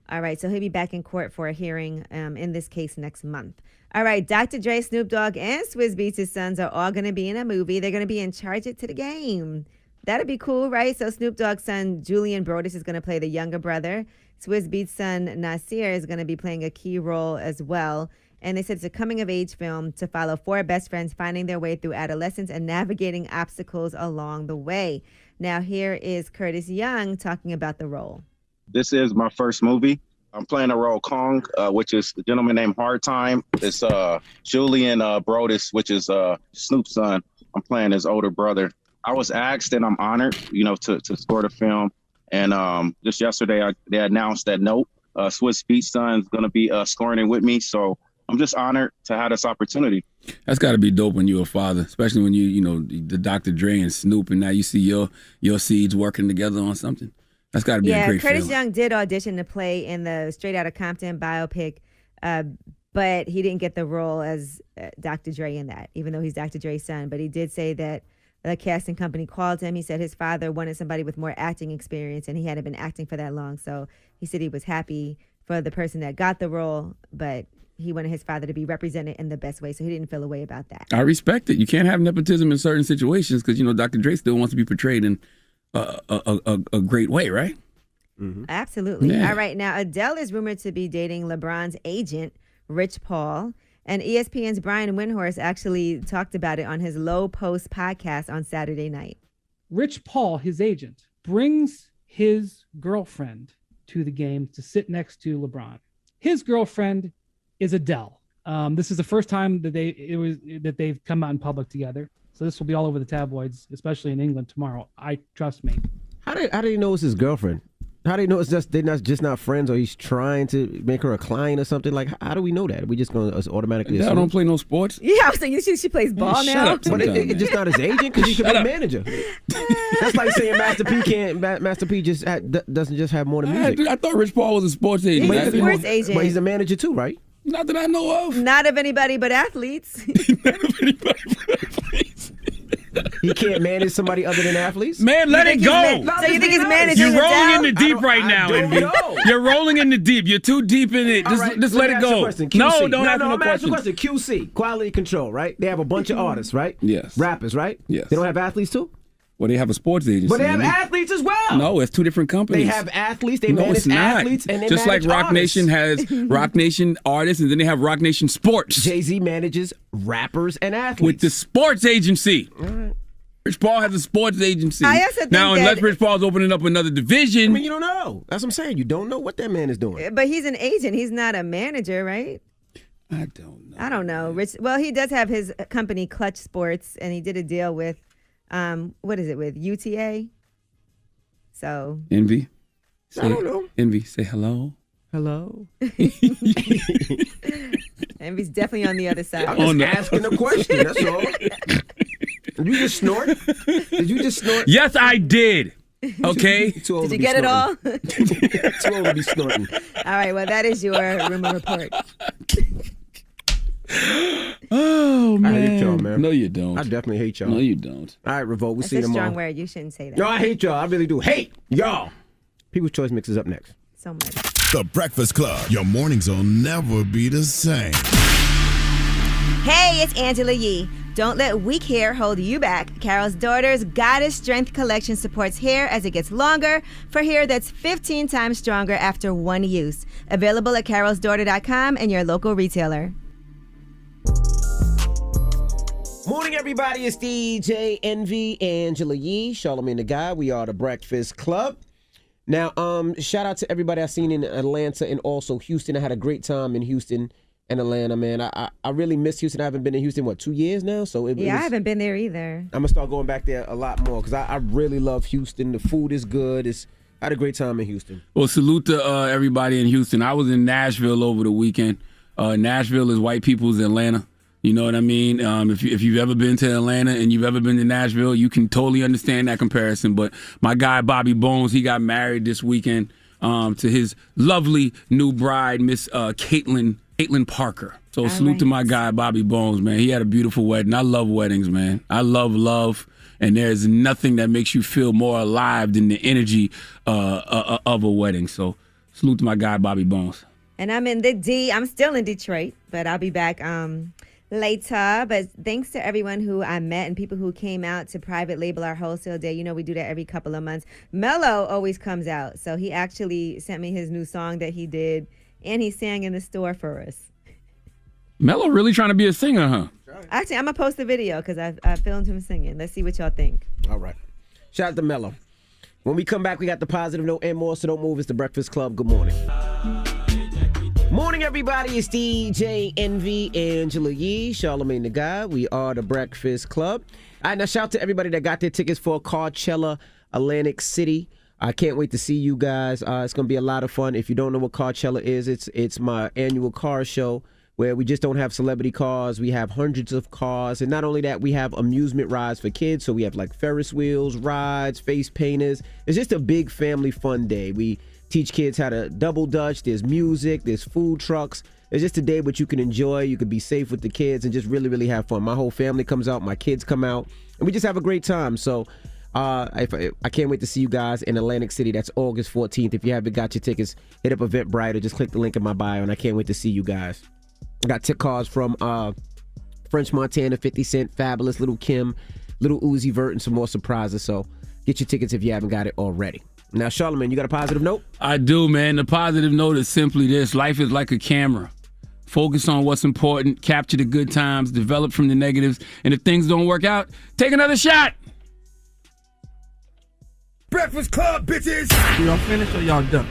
All right, so he'll be back in court for a hearing in this case next month. All right, Dr. Dre, Snoop Dogg, and Swizz Beatz' sons are all going to be in a movie. They're going to be in Charge It to the Game. That'd be cool, right? So Snoop Dogg's son, Julian Brodus, is going to play the younger brother. Swiss Beats' son Nasir is going to be playing a key role as well. And they said it's a coming-of-age film to follow 4 best friends finding their way through adolescence and navigating obstacles along the way. Now, here is Curtis Young talking about the role. This is my first movie. I'm playing a role Kong, which is the gentleman named Hard Time. It's Julian Brodus, which is Snoop's son. I'm playing his older brother. I was asked and I'm honored, to score the film. And just yesterday, they announced that Swiss Beats' son is going to be scoring it with me. So I'm just honored to have this opportunity. That's got to be dope when you're a father, especially when the Dr. Dre and Snoop, and now you see your seeds working together on something. That's got to be a great feeling. Curtis Young did audition to play in the Straight Outta Compton biopic, but he didn't get the role as Dr. Dre in that, even though he's Dr. Dre's son. But he did say that the casting company called him. He said his father wanted somebody with more acting experience, and he hadn't been acting for that long. So he said he was happy for the person that got the role, but he wanted his father to be represented in the best way, so he didn't feel a way about that. I respect it. You can't have nepotism in certain situations because, Dr. Dre still wants to be portrayed in a great way, right? Mm-hmm. Absolutely. Yeah. All right. Now, Adele is rumored to be dating LeBron's agent, Rich Paul. And ESPN's Brian Windhorst actually talked about it on his Low Post podcast on Saturday night. Rich Paul, his agent, brings his girlfriend to the game to sit next to LeBron. His girlfriend is Adele. This is the first time that they've come out in public together. So this will be all over the tabloids, especially in England tomorrow. Trust me. How do you know it's his girlfriend? How do you know they're not friends, or he's trying to make her a client or something? Like, how do we know that? Are we just going to automatically assume? I don't play no sports. Yeah, I was saying she plays ball now. Shut up But it's just not his agent because he could be a manager. That's like saying Master P doesn't just have more than music. I thought Rich Paul was a sports agent. He's a sports agent. But he's a manager too, right? Not that I know of. Not of anybody but athletes. He can't manage somebody other than athletes? Man, let it go. So you think he's managing You're rolling Adele? in the deep right now, Envy. You're rolling in the deep. You're too deep in it. Just let it go. No, don't ask no question. questions. QC, quality control, right? They have a bunch of artists, right? Yes. Rappers, right? Yes. They don't have athletes too? Well, they have a sports agency. But they have athletes as well. No, it's 2 different companies. They have athletes. They manage athletes, and they just like manage Rock artists. Nation has Rock Nation artists, and then they have Rock Nation Sports. Jay-Z manages rappers and athletes with the sports agency. All right. Rich Paul has a sports agency. I also think now, unless Rich Paul's opening up another division. I mean, you don't know. That's what I'm saying. You don't know what that man is doing. But he's an agent. He's not a manager, right? I don't know. I don't know. Well, he does have his company, Clutch Sports, and he did a deal with, what is it, with UTA? So. Envy? I don't know. Envy, say hello. Hello. Envy's definitely on the other side. I'm just asking a question. That's all. Did you just snort? Did you just snort? Yes, I did. Okay. Did you get it all? Too old to be snorting. All right. Well, that is your rumor report. Oh, man. I hate y'all, man. No, you don't. I definitely hate y'all. No, you don't. All right, Revolt. We'll That's see you a tomorrow. strong word. You shouldn't say that. No, I hate y'all. I really do. Hate y'all. People's Choice Mix is up next. So much. The Breakfast Club. Your mornings will never be the same. Hey, it's Angela Yee. Don't let weak hair hold you back. Carol's Daughter's Goddess Strength Collection supports hair as it gets longer for hair that's 15 times stronger after one use. Available at carolsdaughter.com and your local retailer. Morning, everybody. It's DJ Envy, Angela Yee, Charlamagne the Guy. We are the Breakfast Club. Now, shout out to everybody I've seen in Atlanta and also Houston. I had a great time in Houston and Atlanta, man. I really miss Houston. I haven't been in Houston, 2 years now? So I haven't been there either. I'm going to start going back there a lot more because I really love Houston. The food is good. I had a great time in Houston. Well, salute to everybody in Houston. I was in Nashville over the weekend. Nashville is white people's Atlanta. You know what I mean? If you've ever been to Atlanta and you've ever been to Nashville, you can totally understand that comparison. But my guy, Bobby Bones, he got married this weekend to his lovely new bride, Miss Caitlin Parker. So salute to my guy, Bobby Bones, man. He had a beautiful wedding. I love weddings, man. I love. And there's nothing that makes you feel more alive than the energy of a wedding. So salute to my guy, Bobby Bones. And I'm in the D. I'm still in Detroit, but I'll be back later. But thanks to everyone who I met and people who came out to private label our wholesale day. You know, we do that every couple of months. Mello always comes out. So he actually sent me his new song that he did, and he sang in the store for us. Mello really trying to be a singer, huh? Actually, I'm going to post the video because I filmed him singing. Let's see what y'all think. All right. Shout out to Mello. When we come back, we got the positive note and more, so don't move. It's the Breakfast Club. Good morning. Morning, everybody. It's DJ Envy, Angela Yee, Charlamagne the Guy. We are the Breakfast Club. All right, now shout out to everybody that got their tickets for Coachella Atlantic City. I can't wait to see you guys. It's going to be a lot of fun. If you don't know what Coachella is, it's my annual car show where we just don't have celebrity cars. We have hundreds of cars. And not only that, we have amusement rides for kids. So we have like Ferris wheels, rides, face painters. It's just a big family fun day. We teach kids how to double dutch. There's music. There's food trucks. It's just a day which you can enjoy. You can be safe with the kids and just really, really have fun. My whole family comes out. My kids come out. And we just have a great time. So I can't wait to see you guys in Atlantic City. That's August 14th. If you haven't got your tickets, hit up Eventbrite or just click the link in my bio. And I can't wait to see you guys. I got tip cards from French Montana, 50 Cent, Fabulous, Little Kim, Little Uzi Vert, and some more surprises. So get your tickets if you haven't got it already. Now, Charlamagne, you got a positive note? I do, man. The positive note is simply this. Life is like a camera. Focus on what's important, capture the good times, develop from the negatives, and if things don't work out, take another shot. Breakfast Club, bitches! Y'all finished or y'all done?